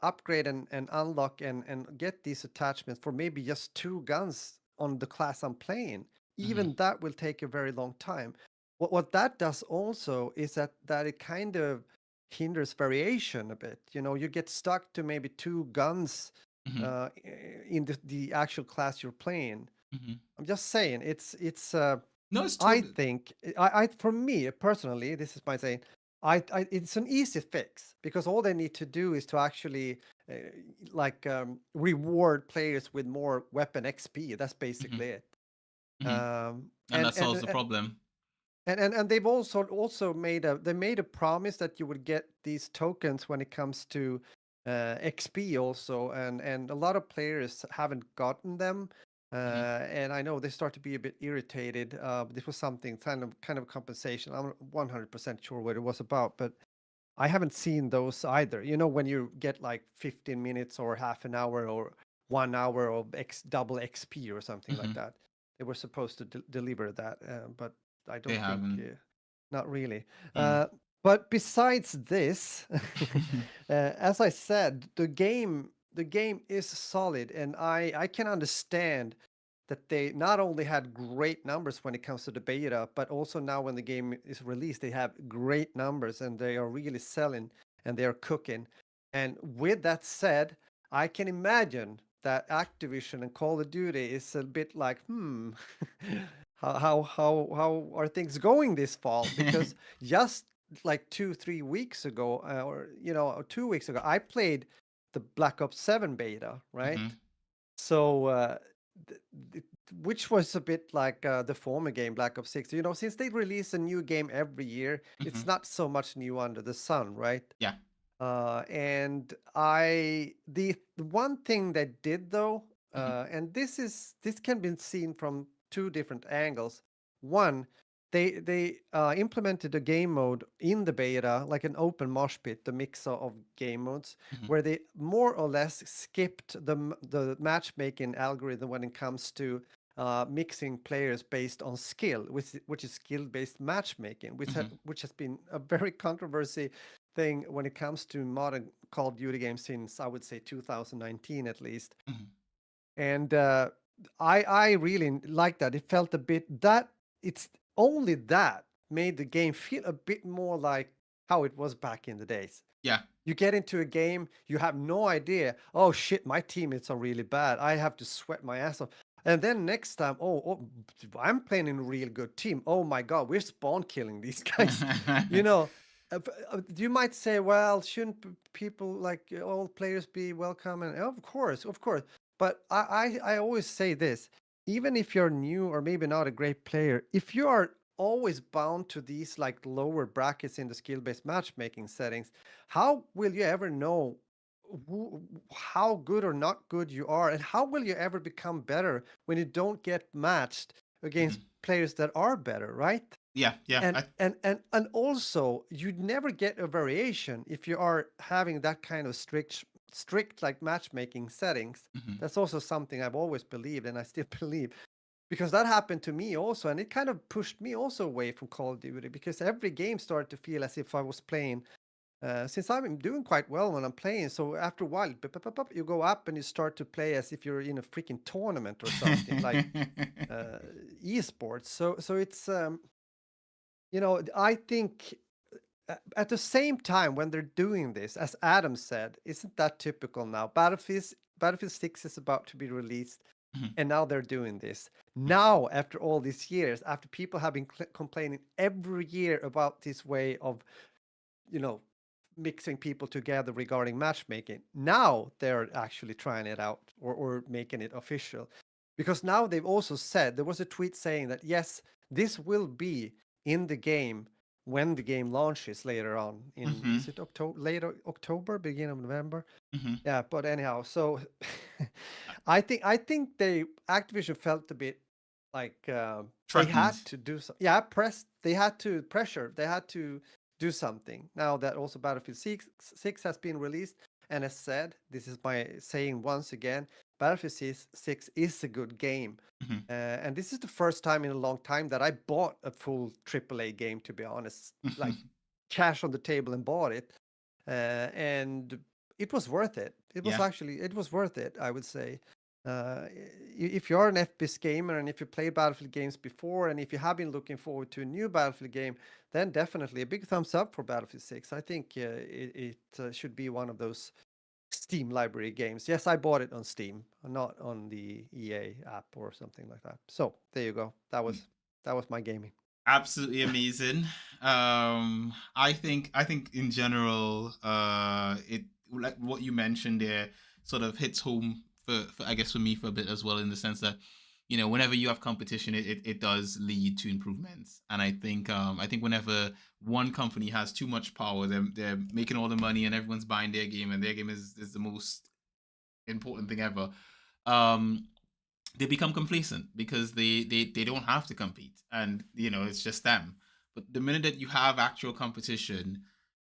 upgrade and unlock and get these attachments for maybe just two guns on the class I'm playing? Mhm. Even that will take a very long time. What that does also is that it kind of hinders variation a bit. You get stuck to maybe two guns Mhm. in the actual class you're playing. Mhm. I'm just saying, it's No, it's I totally. think I for me personally, this is my saying, it's an easy fix, because all they need to do is to actually uh, reward players with more weapon XP. That's Mhm. basically it. Mhm. Um, And and that and solves the problem. and they've also made a promise that you would get these tokens when it comes to XP also, and a lot of players haven't gotten them. Mm-hmm. And I know they start to be a bit irritated. This was something kind of compensation. I'm not 100% sure what it was about, but I haven't seen those either. You know, when you get like 15 minutes or half an hour or 1 hour of double XP or something like Mm-hmm. that. They were supposed to deliver that, but I They don't think, haven't. not really. Mm. But besides this, as I said, the game is solid, and I can understand that they not only had great numbers when it comes to the beta, but also now when the game is released, they have great numbers and they are really selling and they are cooking. And with that said, I can imagine that Activision and Call of Duty is a bit like, how are things going this fall? Because just like 2 3 weeks ago, or 2 weeks ago, I played the Black Ops 7 beta, right? Mm-hmm. So, th- th- which was a bit like the former game, Black Ops 6. You know, since they release a new game every year, Mm-hmm. it's not so much new under the sun, right? Yeah. And the one thing they did though, Mm-hmm. and this can be seen from two different angles. One, they implemented a game mode in the beta, like an open mosh pit, the mix of game modes, Mm-hmm. where they more or less skipped the matchmaking algorithm when it comes to mixing players based on skill, which is skill-based matchmaking, Mm-hmm. which has been a very controversy thing when it comes to modern Call of Duty games since I would say 2019 at least. Mm-hmm. And I really like that. It felt a bit that it's only that made the game feel a bit more like how it was back in the days. Yeah. You get into a game, you have no idea. Oh shit, my teammates are really bad. I have to sweat my ass off. And then next time, I'm playing in a real good team. Oh my god, we're spawn killing these guys. You know, you might say, well, shouldn't people like all players be welcome? And of course, of course. But I always say this: even if you're new or maybe not a great player, if you are always bound to these like lower brackets in the skill-based matchmaking settings, how will you ever know how good or not good you are, and how will you ever become better when you don't get matched Mm-hmm. against players that are better, right? Yeah. Yeah. And also you'd never get a variation if you are having that kind of strict like matchmaking settings. Mm-hmm. That's also something I've always believed, and I still believe, because that happened to me also, and it kind of pushed me also away from Call of Duty, because every game started to feel as if I was playing, since I'm doing quite well when I'm playing. So after a while, you go up and you start to play as if you're in a freaking tournament or something like uh, esports. So it's I think at the same time when they're doing this, as Adam said, isn't that typical now? Battlefield 6 is about to be released, Mhm. and now they're doing this. Now, after all these years, after people have been complaining every year about this way of, you know, mixing people together regarding matchmaking, now they're actually trying it out, or making it official. Because now they've also said, there was a tweet saying that, yes, this will be in the game when the game launches later on in, Mhm. is it October, later October, beginning of November? Mhm. Yeah, but anyhow, so I think they Activision felt a bit like they had Threatened. to do so. Yeah, they had to pressure. They had to do something. Now that also Battlefield 6 has been released, and as said, this is my saying once again, Battlefield 6 is a good game. Mhm. And this is the first time in a long time that I bought a full AAA game, to be honest, like Mhm. cash on the table and bought it. And it was worth it. Yeah. It was worth it, I would say. If you are an FPS gamer, and if you played Battlefield games before, and if you have been looking forward to a new Battlefield game, then definitely a big thumbs up for Battlefield 6. I think it should be one of those Steam library games. Yes, I bought it on Steam, not on the EA app or something like that. So there you go. That was my gaming. Absolutely amazing. I think in general, it, like what you mentioned there, sort of hits home for I guess for me for a bit as well, in the sense that whenever you have competition, it does lead to improvements. And I think whenever one company has too much power, they're making all the money and everyone's buying their game, and their game is the most important thing ever. Um, they become complacent because they don't have to compete, and it's just them. But the minute that you have actual competition,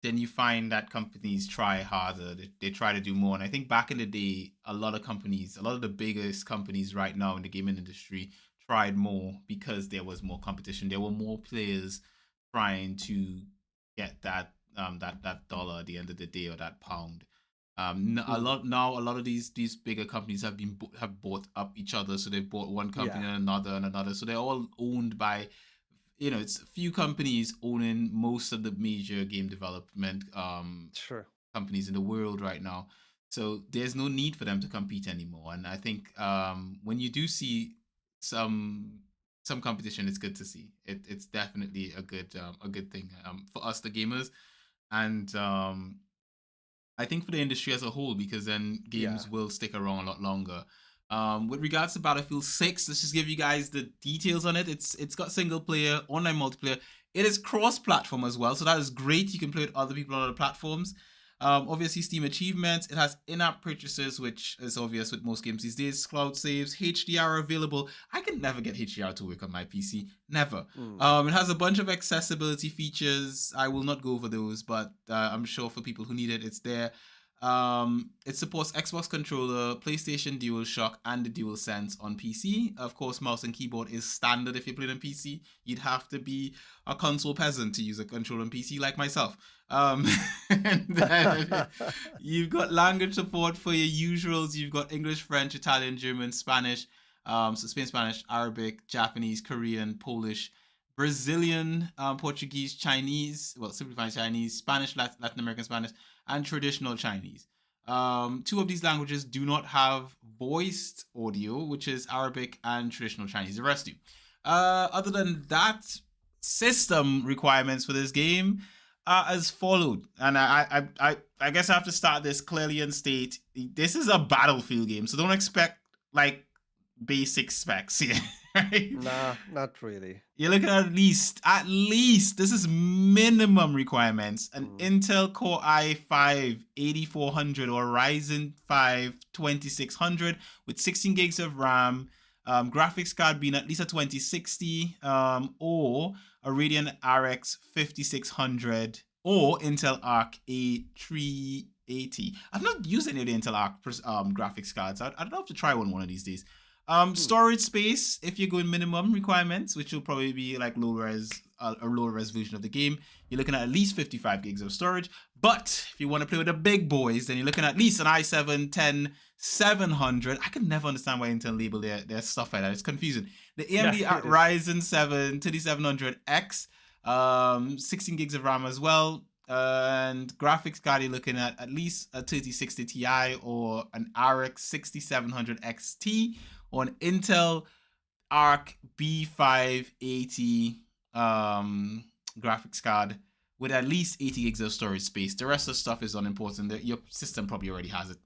then you find that companies try harder. They try to do more. And I think back in the day, a lot of the biggest companies right now in the gaming industry tried more because there was more competition. There were more players trying to get that dollar at the end of the day, or that pound. A lot of these bigger companies have bought up each other. So they've bought one company Yeah. and another. So they're all owned by, it's a few companies owning most of the major game development Sure. companies in the world right now. So there's no need for them to compete anymore. And I think when you do see some competition, it's good to see. It's definitely a good thing for us, the gamers, and I think for the industry as a whole, because then Yeah. games will stick around a lot longer. With regards to Battlefield 6, let's just give you guys the details on it. It's got single player, online multiplayer. It is cross-platform as well, so that is great. You can play with other people on other platforms. Obviously, Steam achievements. It has in-app purchases, which is obvious with most games these days. Cloud saves, HDR available. I can never get HDR to work on my PC. Never. It has a bunch of accessibility features. I will not go over those, but I'm sure for people who need it, it's there. It supports Xbox controller, PlayStation DualShock, and the DualSense on PC. Of course, mouse and keyboard is standard if you play on PC. You'd have to be a console peasant to use a controller on PC, like myself. And then you've got language support for your usuals. You've got English, French, Italian, German, Spanish. So Spain, Spanish, Arabic, Japanese, Korean, Polish, Brazilian, Portuguese, Chinese, well, simplified Chinese, Spanish, Latin American Spanish, and traditional Chinese. Two of these languages do not have voiced audio, which is Arabic and traditional Chinese. The rest do. Other than that, system requirements for this game are as followed. And I guess I have to start this clearly and state this is a Battlefield game, so don't expect like basic specs here. Right? Nah, not really. You're looking at least this is minimum requirements: an Intel Core i5 8400 or Ryzen 5 2600 with 16 gigs of RAM, graphics card being at least a 2060, or a Radeon RX 5600 or Intel Arc A380. I've not used any of the Intel Arc graphics cards. I'd love to try one of these days. Storage space, if you're going minimum requirements, which will probably be like a lower res version of the game, you're looking at least 55 gigs of storage. But if you want to play with the big boys, then you're looking at least an i7 10700. I can never understand why Intel label their stuff like that. It's confusing. The AMD Ryzen 7 3700X, 16 gigs of RAM as well. And graphics card, you're looking at least a 3060 Ti or an RX 6700 XT or an Intel Arc B580 graphics card with at least 80 gigs of storage space. The rest of the stuff is unimportant. Your system probably already has it.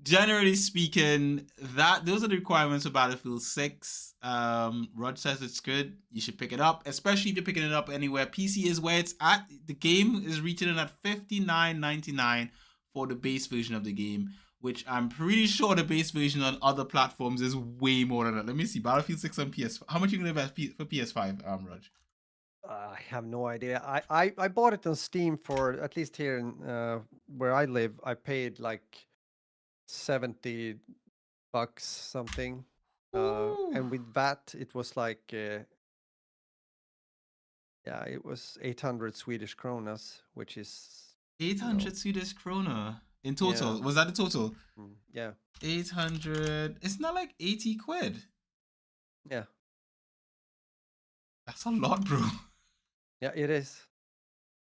Generally speaking, those are the requirements for Battlefield 6. Rod says it's good. You should pick it up, especially if you're picking it up anywhere. PC is where it's at. The game is retailing at $59.99 for the base version of the game, which I'm pretty sure the base version on other platforms is way more than that. Let me see. Battlefield 6 on PS5. How much are you going to invest for PS5, Raj? I have no idea. I bought it on Steam for, at least here in where I live, I paid like $70 something. And with that, it was like, it was 800 Swedish kronas, which is 800 Swedish krona in total. Yeah. Was that the total? Yeah. 800. It's not like 80 quid. Yeah. That's a lot, bro. Yeah, it is.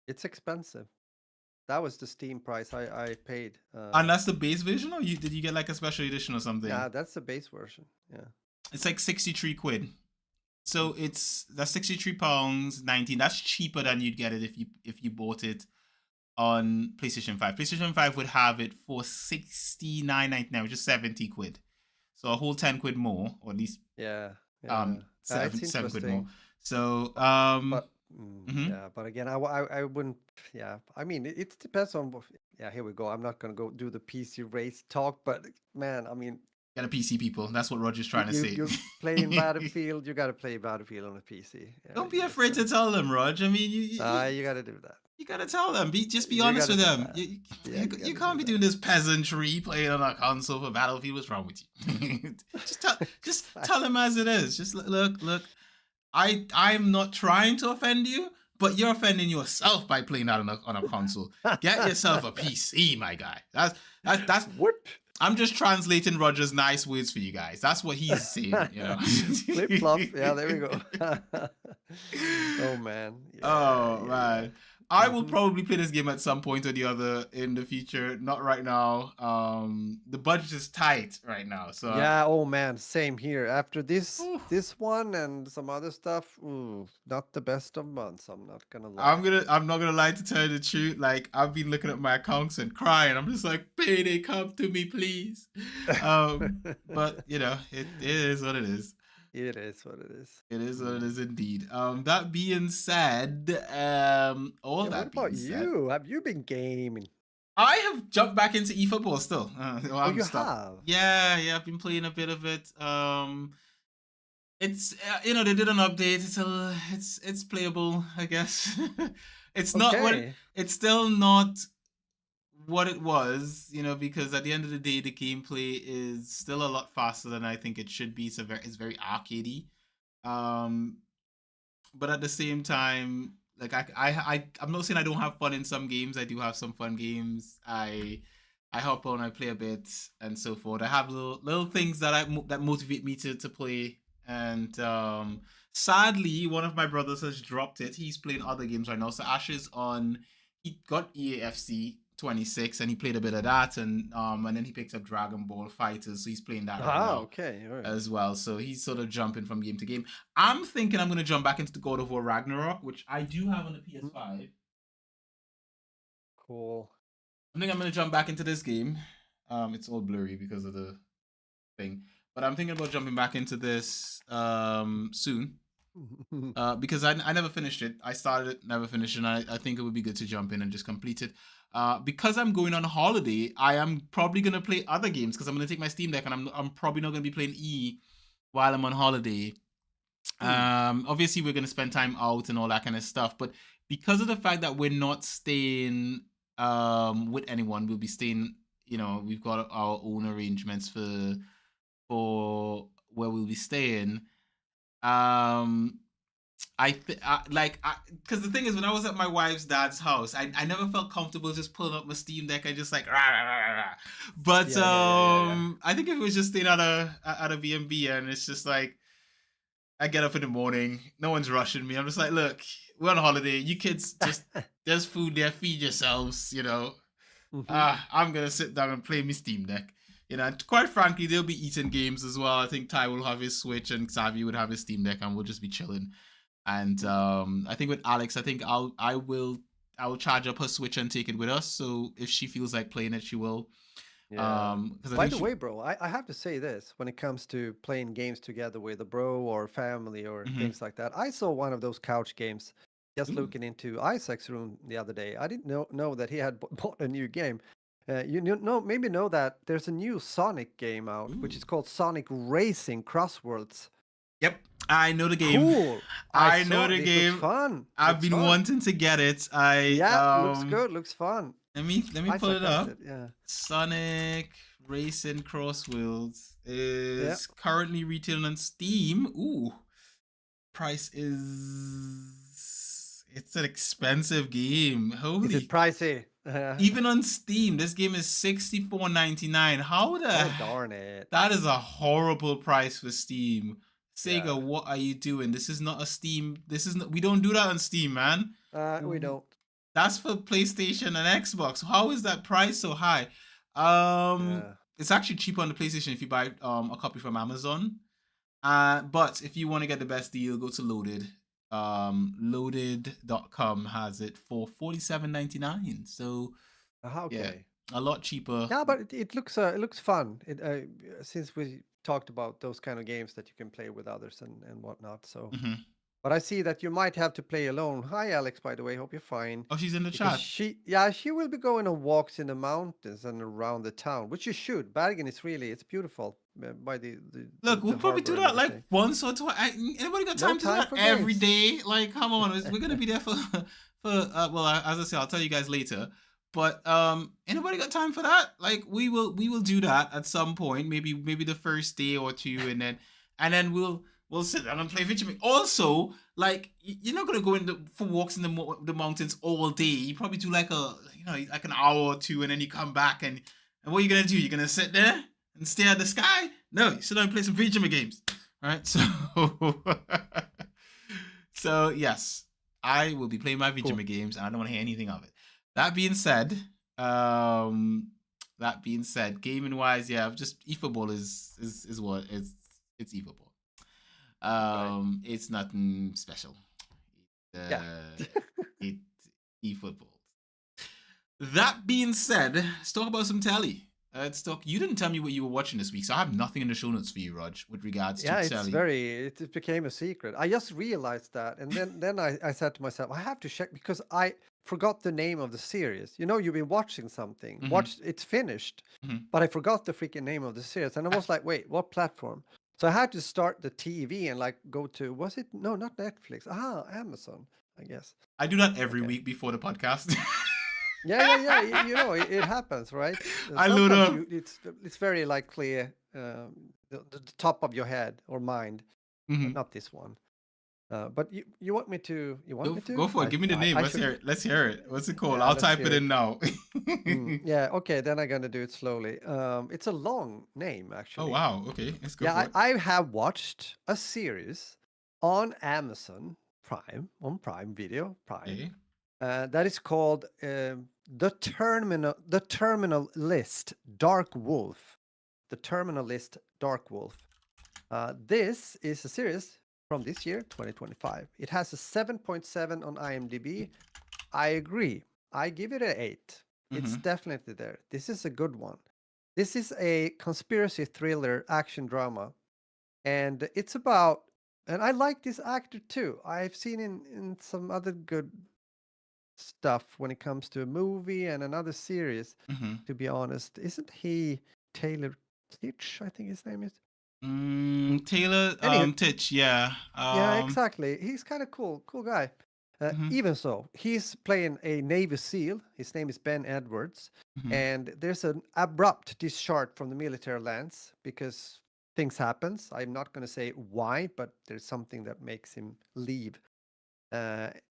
It's expensive. That was the Steam price I paid. And that's the base version, or did you get like a special edition or something? Yeah, that's the base version. Yeah. It's like 63 quid. So that's 63 pounds 19. That's cheaper than you'd get it if you bought it on PlayStation 5. PlayStation 5 would have it for 69.99, which is 70 quid. so a whole 10 quid more, or at least Yeah, yeah. It's seven quid more. interesting. So But mhm. yeah, but again, I wouldn't. Yeah, I mean, it depends on. Yeah, here we go. I'm not gonna go do the PC race talk, but man, I mean, Got a PC people. That's what Roger's trying to say. you're playing Battlefield. You got to play Battlefield on a PC. Yeah, Don't be you just afraid to gotta. tell them, Roger. I mean, You got to do that. you gotta tell them. Just be You got honest to with do them. that. Yeah, you got You to can't do be that. doing this peasantry playing on a console for Battlefield. What's wrong with you? Just tell them as it is. Just look. I'm not trying to offend you, but you're offending yourself by playing that on a console. Get yourself a PC, my guy. That's What? I'm just translating Roger's nice words for you guys. That's what he's saying, you know. Flip flop. Yeah, there we go. Oh man. Oh Yeah. man. I will Mm-hmm. probably play this game at some point or the other in the future. Not right now. The budget is tight right now, so Yeah, oh man, same here. After ooh, this one and some other stuff, not the best of months, I'm not gonna lie. I'm not gonna lie to tell you the truth. Like I've been looking at my accounts and crying. I'm just like, payday, come to me, please. But you know, it is what it is. It is what it is. It is what it Mm. is indeed. That being said, all Yeah, what that being about said, you? Have you been gaming? I have jumped back into eFootball still. Well, I Oh, haven't you stopped. have? Yeah, I've been playing a bit of it. It's they did an update. It's playable, I guess. It's not what Okay. it's still not what it was, because at the end of the day, the gameplay is still a lot faster than I think it should be. It's very arcadey. Um, but at the same time, like I'm not saying I don't have fun in some games. I do have some fun games. I hop on, I play a bit, and so forth. I have little things that motivate me to play. And sadly, one of my brothers has dropped it. He's playing other games right now. So Ash is on. He got EAFC 26, and he played a bit of that, and then he picked up Dragon Ball Fighters. So he's playing that right Ah, now okay. All right. as well. So he's sort of jumping from game to game. I'm thinking I'm going to jump back into the God of War Ragnarok, which I do have on the PS5. Cool. I think I'm going to jump back into this game. It's all blurry because of the thing, but I'm thinking about jumping back into this soon. Because I never finished it. I started it, never finished it, and I think it would be good to jump in and just complete it. Because I'm going on holiday, I am probably going to play other games because I'm going to take my Steam Deck, and I'm probably not going to be playing E while I'm on holiday. Obviously we're going to spend time out and all that kind of stuff, but because of the fact that we're not staying with anyone, we'll be staying, we've got our own arrangements for where we'll be staying. Because the thing is, when I was at my wife's dad's house, I never felt comfortable just pulling up my Steam Deck and just like rah, rah, rah, rah. But Yeah. I think if it was just staying at a B&B, and it's just like I get up in the morning, no one's rushing me. I'm just like, look, we're on holiday. You kids just there's food there, feed yourselves. I'm gonna sit down and play my Steam Deck. And quite frankly, they'll be eating games as well. I think Ty will have his Switch and Xavi would have his Steam Deck, and we'll just be chilling. And I think with Alex, I think I will charge up her Switch and take it with us. So if she feels like playing it, she will. Yeah. Because I By think the way, bro, I have to say this when it comes to playing games together with a bro or family or Mhm. things like that. I saw one of those couch games just Ooh. looking into Isaac's room the other day. I didn't know that he had bought a new game. Maybe know that there's a new Sonic game out, which Ooh. is called Sonic Racing Crossworlds. Yep, I know the game. Cool. I I know saw the it. It looks game. fun. I've Looks been fun. wanting to get it. I Yeah, looks good. Looks fun. let me pull Isaac it has up. it. Yeah. Sonic Racing Crossworlds Yeah. is currently retailing on Steam. Ooh, price is it's an expensive game. Is it Holy, pricey? even on Steam, this game is $64.99. How Oh, the darn it. that is a horrible price for Steam. Yeah. Sega, what are you doing? This is not a Steam. This is not. We don't do that on Steam, man. We don't. That's for PlayStation and Xbox. How is that price so high? Yeah. It's actually cheaper on the PlayStation if you buy a copy from Amazon. But if you want to get the best deal, go to Loaded. Loaded.com has it for $47.99. So yeah, Okay. a lot cheaper. Yeah, but it looks fun. Since we talked about those kind of games that you can play with others and whatnot. So, Mm-hmm. but I see that you might have to play alone. Hi, Alex. By the way, hope you're fine. Oh, she's in the Because chat. she will be going on walks in the mountains and around the town, which you should. Bergen is really it's beautiful by Look, we'll the probably harbor do and that like everything. once or twice. Anybody got No time to do time that for every games. day? Like, come on, we're gonna be there for well, as I say, I'll tell you guys later. But anybody got time for that? Like, we will do that at some point. Maybe the first day or two, and then we'll sit down and play video game. Also, like, you're not gonna go for walks in the mountains all day. You probably do like like an hour or two, and then you come back and what are you gonna do? You're gonna sit there and stare at the sky? No, you sit down and play some video games, right? So, so yes, I will be playing my video Cool. games, and I don't want to hear anything of it. That being said, um, gaming wise, yeah, just eFootball is what it's eFootball. Right. It's nothing special. Yeah. It eFootball. That being said, let's talk about some telly. Let's talk. You didn't tell me what you were watching this week, so I have nothing in the show notes for you, Raj, with regards to Yeah, telly. it became a secret. I just realized that, and then I said to myself, I have to check because I forgot the name of the series. You know, you've been watching something, Mm-hmm. it's finished, Mm-hmm. but I forgot the freaking name of the series, and I was like, wait, what platform? So I had to start the TV and like go to was it no not Netflix Amazon I guess. I do that every Okay. week before the podcast. Yeah. You know, it happens, right? I load Sometimes up. it's very like clear, the top of your head or mind, but Mm-hmm. not this one. But you want me to? You want me Go to? for it. Give me the name. I Let's should. hear it. Let's hear it. What's it called? Yeah, I'll let's type hear it in it. now. Yeah. Okay. Then I'm gonna do it slowly. It's a long name Oh actually. wow. Okay, let's go Yeah, for it. I have watched a series on Amazon Prime, on Prime Video, Prime, Okay. that is called The Terminal List Dark Wolf. The Terminal List Dark Wolf. This is a series from this year, 2025. It has a 7.7 on IMDb. I agree. I give it an 8. It's Mm-hmm. definitely there. This is a good one. This is a conspiracy thriller action drama, and it's about, and I like this actor too. I've seen in some other good stuff when it comes to a movie and another series, Mm-hmm. to be honest. Isn't he Taylor Kitsch, I think his name is? Taylor Anywho, Titch. Yeah. yeah, exactly. He's kind of cool guy. Mm-hmm. Even so, he's playing a Navy SEAL. His name is Ben Edwards, Mm-hmm. and there's an abrupt discharge from the military lance because things happens. I'm not going to say why, but there's something that makes him leave.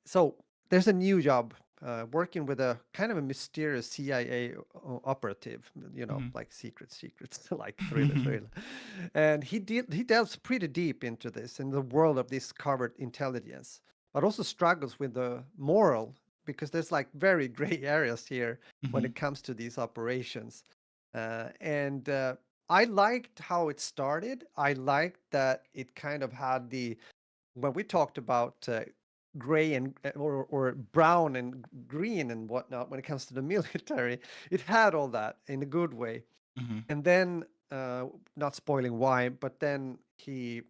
So there's a new job working with a kind of a mysterious CIA operative, you know, like secrets, like Mm-hmm. thriller. And he delves pretty deep into this in the world of this covert intelligence, but also struggles with the moral because there's like very gray areas here when Mm-hmm. it comes to these operations. And I liked how it started. I liked that it kind of had the when we talked about gray and or brown and green and whatnot when it comes to the military, it had all that in a good way. Mm-hmm. And then, not spoiling why, but then he's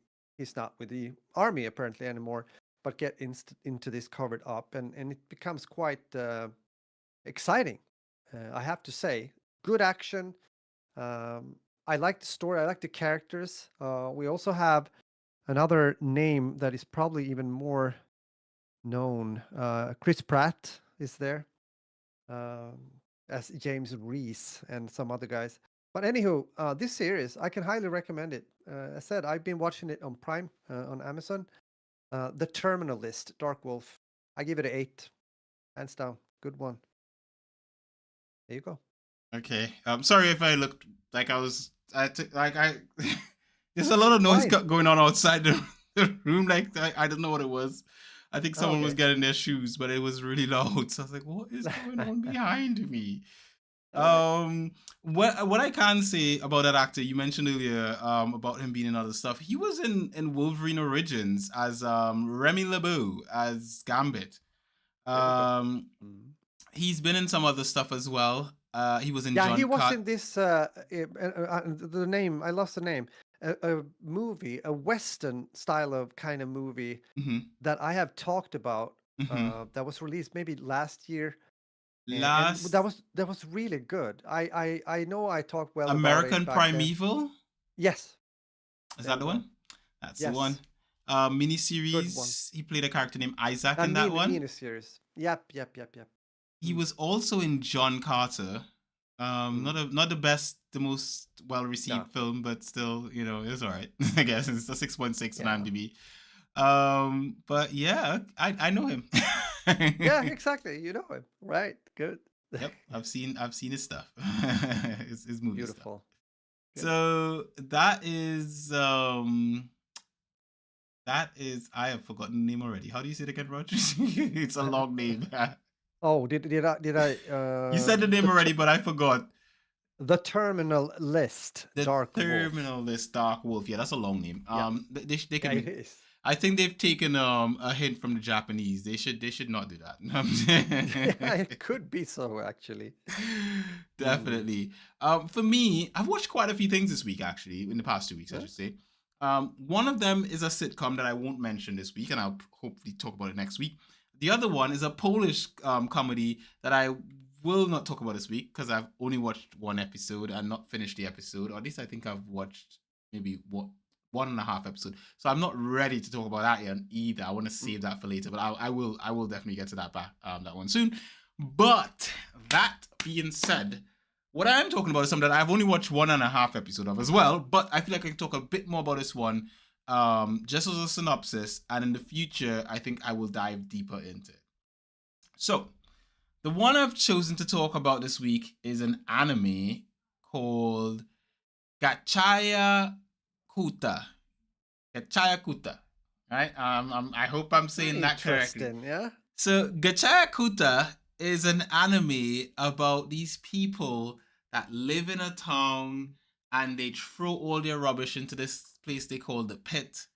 not with the army apparently anymore, but into this covered up, and it becomes quite exciting. I have to say, good action. Um, I like the story. I like the characters. We also have another name that is probably even more known. Chris Pratt is there um, as James Reese and some other guys. But anywho, this series I can highly recommend it. I said I've been watching it on Prime on Amazon. The Terminal List, Dark Wolf. I give it an 8, hands down. Good one. There you go. Okay. I'm sorry if I looked like I was. Like I. There's a lot of noise Fine. going on outside the room. Like I don't know what it was. I think Oh, someone was okay. getting their shoes, but it was really loud. So I was like, "What is going on behind me?" All right. What I can say about that actor you mentioned earlier, about him being in other stuff. He was in Wolverine Origins as Remy LeBeau as Gambit. There you go. Um, Mm. he's been in some other stuff as well. He was in Yeah, he John was Cut. in this. The name I lost the name. a movie, a Western style of kind of movie Mm-hmm. that I have talked about, Mm-hmm. that was released maybe last year, and Last that was really good. I know I talked well about it American back then. Primeval. Yes, Is there that you the go. one? That's the one. Yes, good one. Miniseries. He played a character named Isaac A in that one. miniseries. Yep, yep, yep, yep. He was also in John Carter. Mm. Not the best, the most well No, received film, but still, it's all right. I guess it's a 6.6 on yeah, IMDb. But yeah, I know him. yeah, exactly. You know him, right? Good. Yep, I've seen his stuff, his movie stuff. Beautiful. Good. So that is I have forgotten the name already. How do you say it again, Roger? It's a long name. Oh, did I You said the name already, but I forgot. the Terminal List, The Dark Wolf. Terminal List Dark Wolf. Yeah, that's a long name. Yeah, They yeah, it can. is. I think they've taken a hint from the Japanese. They should not do Yeah, that. it could be so actually. Mm. Definitely. For me, I've watched quite a few things this week, actually, in the past 2 weeks, I Huh? should say. One of them is a sitcom that I won't mention this week, and I'll hopefully talk about it next week. The other one is a Polish comedy that I will not talk about this week because I've only watched one episode and not finished the episode. Or at least I think I've watched maybe one and a half episode. So I'm not ready to talk about that yet either. I want to Mm. save that for later, but I will definitely get to that one soon. But that being said, what I am talking about is something that I've only watched one and a half episode of as well, but I feel like I can talk a bit more about this one, just as a synopsis, and in the future, I think I will dive deeper into it. So, the one I've chosen to talk about this week is an anime called Gachiakuta. Gachiakuta. Right? I hope I'm saying that correctly. Interesting, yeah. So Gachiakuta is an anime about these people that live in a town and they throw all their rubbish into this place they call the pit,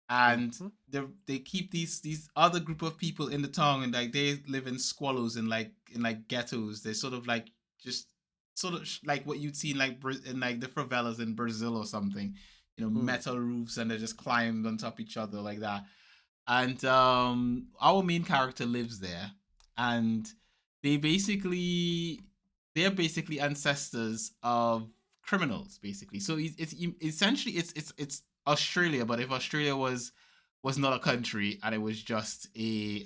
and Mhm. they keep these other group of people in the town, and like they live in squallows and like ghettos. They're sort of like just sort of like what you'd see in like the favelas in Brazil or something, Mm. metal roofs, and they just climb on top of each other like that. And our main character lives there, and they basically they're basically ancestors of criminals, basically. So it's essentially it's Australia, but if Australia was not a country and it was just a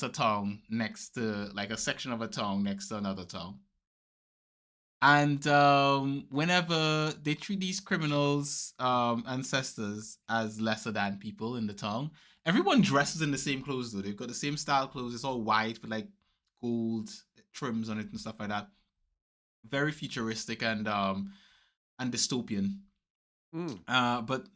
town next to, like, a section of a town next to another town. And whenever they treat these criminals, ancestors, as lesser than people in the town, everyone dresses in the same clothes though. They've got the same style clothes. It's all white with like gold trims on it and stuff like that. Very futuristic and dystopian. Mm. But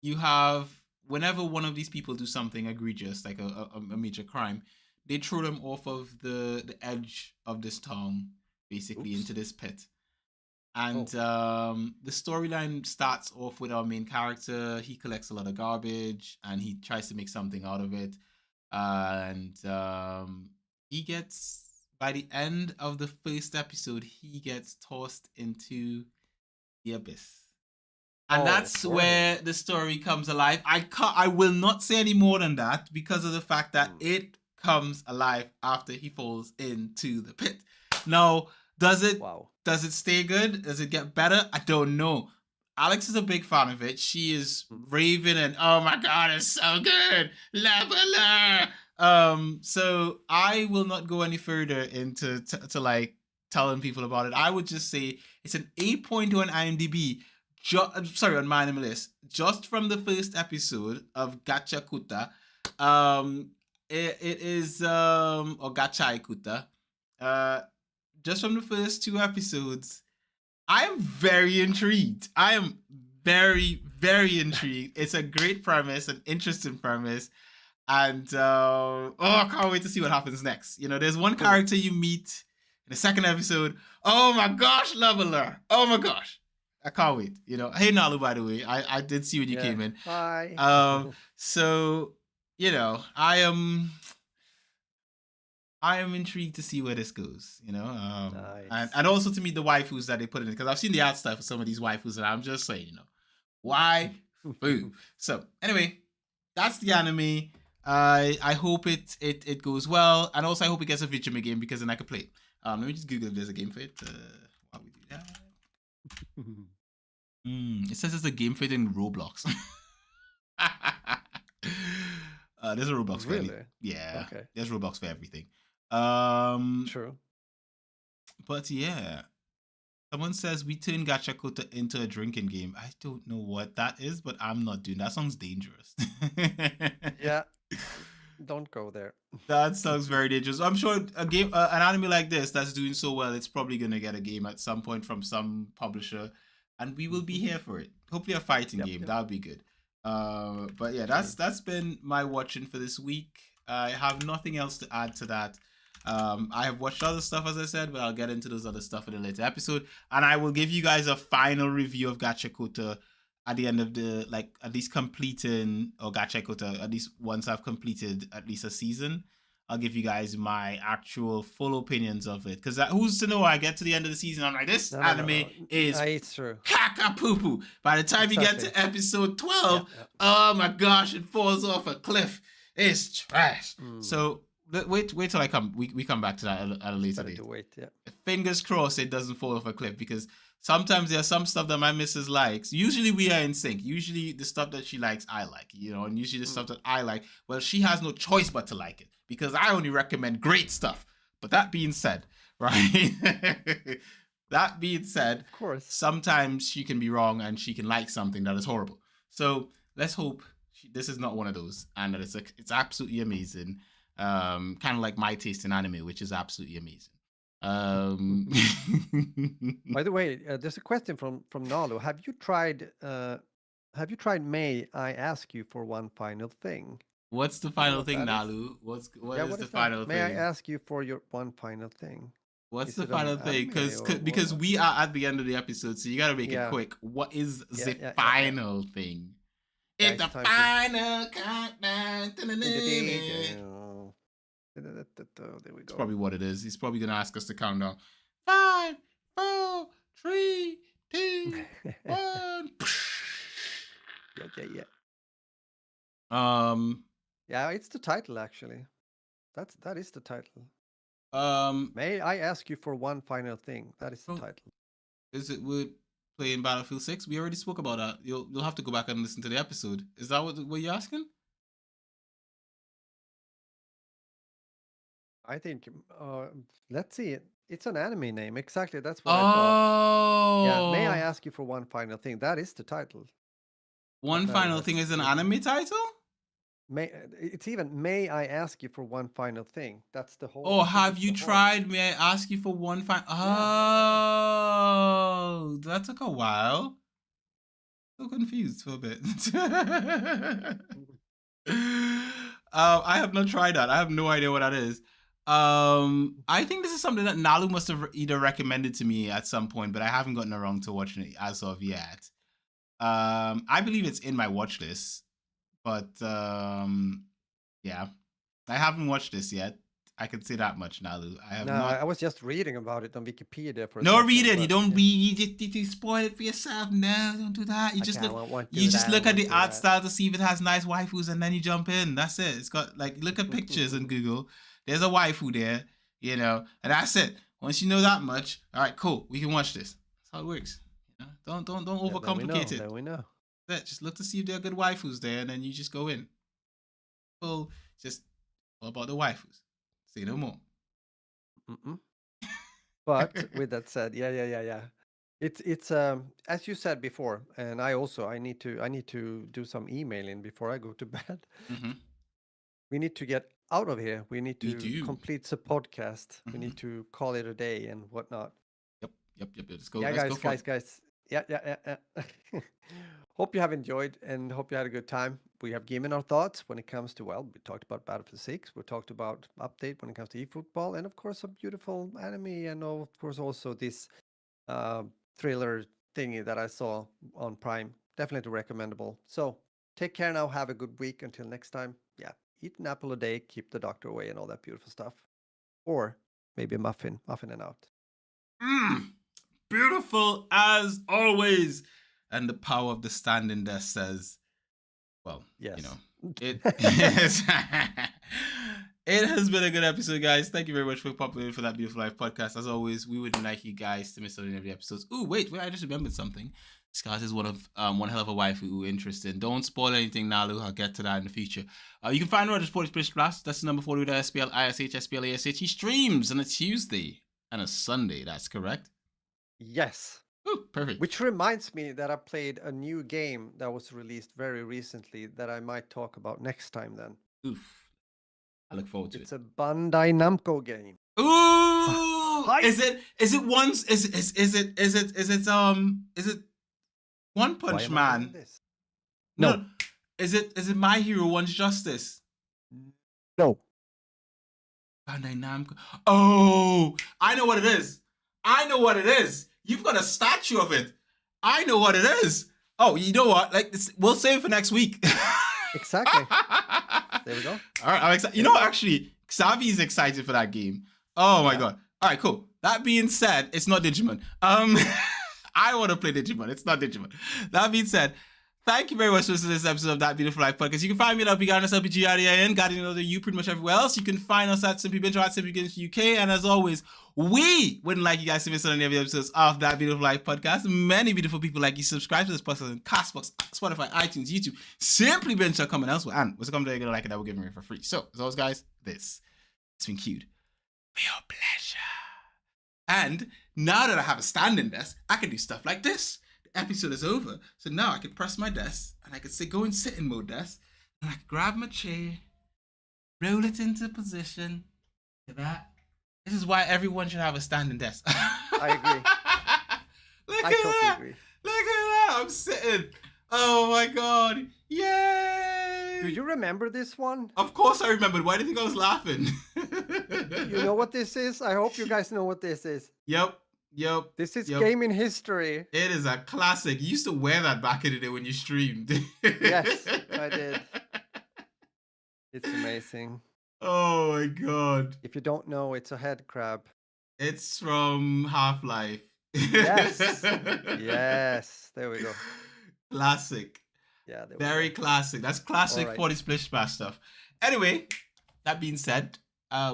you have, whenever one of these people do something egregious, like a major crime, they throw them off of the edge of this town, basically Oops. into this pit. And Oh. the storyline starts off with our main character. He collects a lot of garbage and he tries to make something out of it. And he gets, by the end of the first episode, he gets tossed into the abyss. And that's Okay. where the story comes alive. I will not say any more than that because of the fact that Mm. it comes alive after he falls into the pit. Now, does it Wow. does it stay good? Does it get better? I don't know. Alex is a big fan of it. She is Mhm. raving and, oh my god, it's so good. La blah, so I will not go any further into to like telling people about it. I would just say it's an 8.2 on IMDb. Sorry, on my anime list, just from the first episode of Gachiakuta. It is or Gachiakuta. Just from the first two episodes, I am very intrigued. I am very, very intrigued. It's a great premise, an interesting premise. And I can't wait to see what happens next. There's one Cool. character you meet in the second episode. Oh my gosh, leveler. Oh my gosh. I can't wait. Hey Nalu, by the way. I did see when you Yeah. came in. Hi. So, I am I am intrigued to see where this goes, and Nice. also to meet the waifus that they put in it, because I've seen the art stuff for some of these waifus, and I'm just saying, waifu. So anyway, that's the anime. I hope it goes well, and also I hope it gets a Vijima game because then I could play it. Let me just Google if there's a game for it. While we do that, it says it's a game for it in Roblox. There's a Roblox for Really? yeah. Okay. There's Roblox for everything. True. But yeah, someone says we turn Gachiakuta into a drinking game. I don't know what that is, but I'm not doing that. Sounds dangerous. Yeah. Don't go there. That sounds very dangerous. I'm sure a game, an anime like this that's doing so well, it's probably gonna get a game at some point from some publisher, and we will be here for it. Hopefully, a fighting game that would be good. But yeah, that's been my watching for this week. I have nothing else to add to that. I have watched other stuff, as I said, but I'll get into those other stuff in a later episode, and I will give you guys a final review of Gachiakuta at the end of the, like, at least completing, or Gachiakuta, at least once I've completed at least a season. I'll give you guys my actual full opinions of it, because who's to know? I get to the end of the season, I'm like, this anime is caca-poo-poo. By the time you get to episode 12, oh my gosh, it falls off a cliff. It's trash. So wait till I come. We come back to that at a later date. Fingers crossed it doesn't fall off a cliff, because sometimes there's some stuff that my missus likes. Usually we are in sync. Usually the stuff that she likes, I like, and usually the stuff that I like, well, she has no choice but to like it, because I only recommend great stuff. But that being said, right? That being said, of course, sometimes she can be wrong and she can like something that is horrible. So let's hope this is not one of those, and that it's absolutely amazing. Kind of like my taste in anime, which is absolutely amazing. By the way, there's a question from Nalu. Have you tried May I Ask You for One Final Thing? What's the final thing, Nalu? What is the final thing? May I ask you for your one final thing? What's the final thing? Because we are at the end of the episode, so you gotta make it quick. What is the final thing? It's the final countdown. There we go. It's probably what it is. He's probably gonna ask us to count down. 5, 4, 3, 2, 1. Yeah, it's the title actually. That is the title. May I ask you for one final thing? That is the title. Is it would play in Battlefield 6? We already spoke about that. You'll have to go back and listen to the episode. Is that what you're asking? I think let's see. It's an anime name. Exactly. That's what I thought. Yeah. May I ask you for one final thing? That is the title. One final thing is an anime title? It's even May I Ask You for One Final Thing. That's the whole. Oh, have you tried May I Ask You for One Final? Oh, that took a while. So confused for a bit. I have not tried that. I have no idea what that is. I think this is something that Nalu must have either recommended to me at some point, but I haven't gotten around to watching it as of yet. I believe it's in my watch list, but yeah, I haven't watched this yet. I can say that much, Nalu. I have not. I was just reading about it on Wikipedia for. No, read it. You don't read. You spoil it for yourself. No, don't do that. You just look. You just look at the art style to see if it has nice waifus, and then you jump in. That's it. It's got look at pictures in Google. There's a waifu there, and that's it. Once you know that much, all right, cool. We can watch this. That's how it works. Don't overcomplicate it. Then we know. Just look to see if there are good waifus there, and then you just go in. Well, just all about the waifus. Say no more. But with that said, yeah. It's as you said before, and I need to do some emailing before I go to bed. Mm-hmm. We need to get out of here. We need to complete the podcast. Mm-hmm. We need to call it a day and whatnot. Yep. Let's go. Yeah, Let's guys. Yeah. Hope you have enjoyed and hope you had a good time. We have given our thoughts when it comes to, we talked about Battlefield 6. We talked about update when it comes to eFootball, and of course a beautiful anime, and of course also this thriller thingy that I saw on Prime. Definitely recommendable. So take care now. Have a good week. Until next time. Yeah. Eat an apple a day. Keep the doctor away and all that beautiful stuff. Or maybe a muffin and out. Beautiful as always. And the power of the standing desk says, well, Yes. it is. It has been a good episode, guys. Thank you very much for popping in for that Beautiful Life podcast. As always, we would like you guys to miss out on any of the episodes. Ooh, wait, I just remembered something. Scott is one hell of a wife who interested. Don't spoil anything, Nalu. I'll get to that in the future. You can find her at the Sports British Blast. That's the number 40 with SPLISH. He streams on a Tuesday and a Sunday. That's correct. Yes. Ooh, perfect. Which reminds me that I played a new game that was released very recently that I might talk about next time then. Oof. I look forward to it. It's a Bandai Namco game. Ooh! Is it One Punch Man? No. Is it My Hero One's Justice? No. Bandai Namco. Oh, I know what it is. You've got a statue of it. I know what it is. Oh, you know what? We'll save it for next week. Exactly. There we go. All right, I'm excited. Actually, Xavi's excited for that game. Oh my god. All right, cool. That being said, it's not Digimon. I want to play Digimon. It's not Digimon. That being said, thank you very much for listening to this episode of That Beautiful Life podcast. You can find me at LPGarden, Guardian of the U, pretty much everywhere else. You can find us at Simply Binge or at Simply Binge UK. And as always, we wouldn't like you guys to miss out on any of the episodes of That Beautiful Life podcast. Many beautiful people like you subscribe to this podcast on Castbox, Spotify, iTunes, YouTube, Simply Binge.com and elsewhere. And what's coming to you like it that we're giving it for free. So, as always, guys, it's been cued for your pleasure. And now that I have a standing desk, I can do stuff like this. The episode is over, so now I can press my desk and I can go in sitting mode desk, and I can grab my chair, roll it into position. Look at that. This is why everyone should have a standing desk. I agree. I totally agree. Look at that. I'm sitting. Oh my god. Yay! Do you remember this one? Of course I remembered. Why do you think I was laughing? You know what this is? I hope you guys know what this is. Yep. This is gaming history. It is a classic. You used to wear that back in the day when you streamed. Yes, I did. It's amazing. Oh my god. If you don't know, it's a head crab. It's from Half-Life. Yes. Yes. There we go. Classic. Yeah. Very classic. That's classic Right. 40 Splish Splash stuff. Anyway, that being said,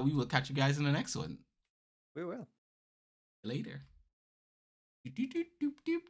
we will catch you guys in the next one. We will. Later.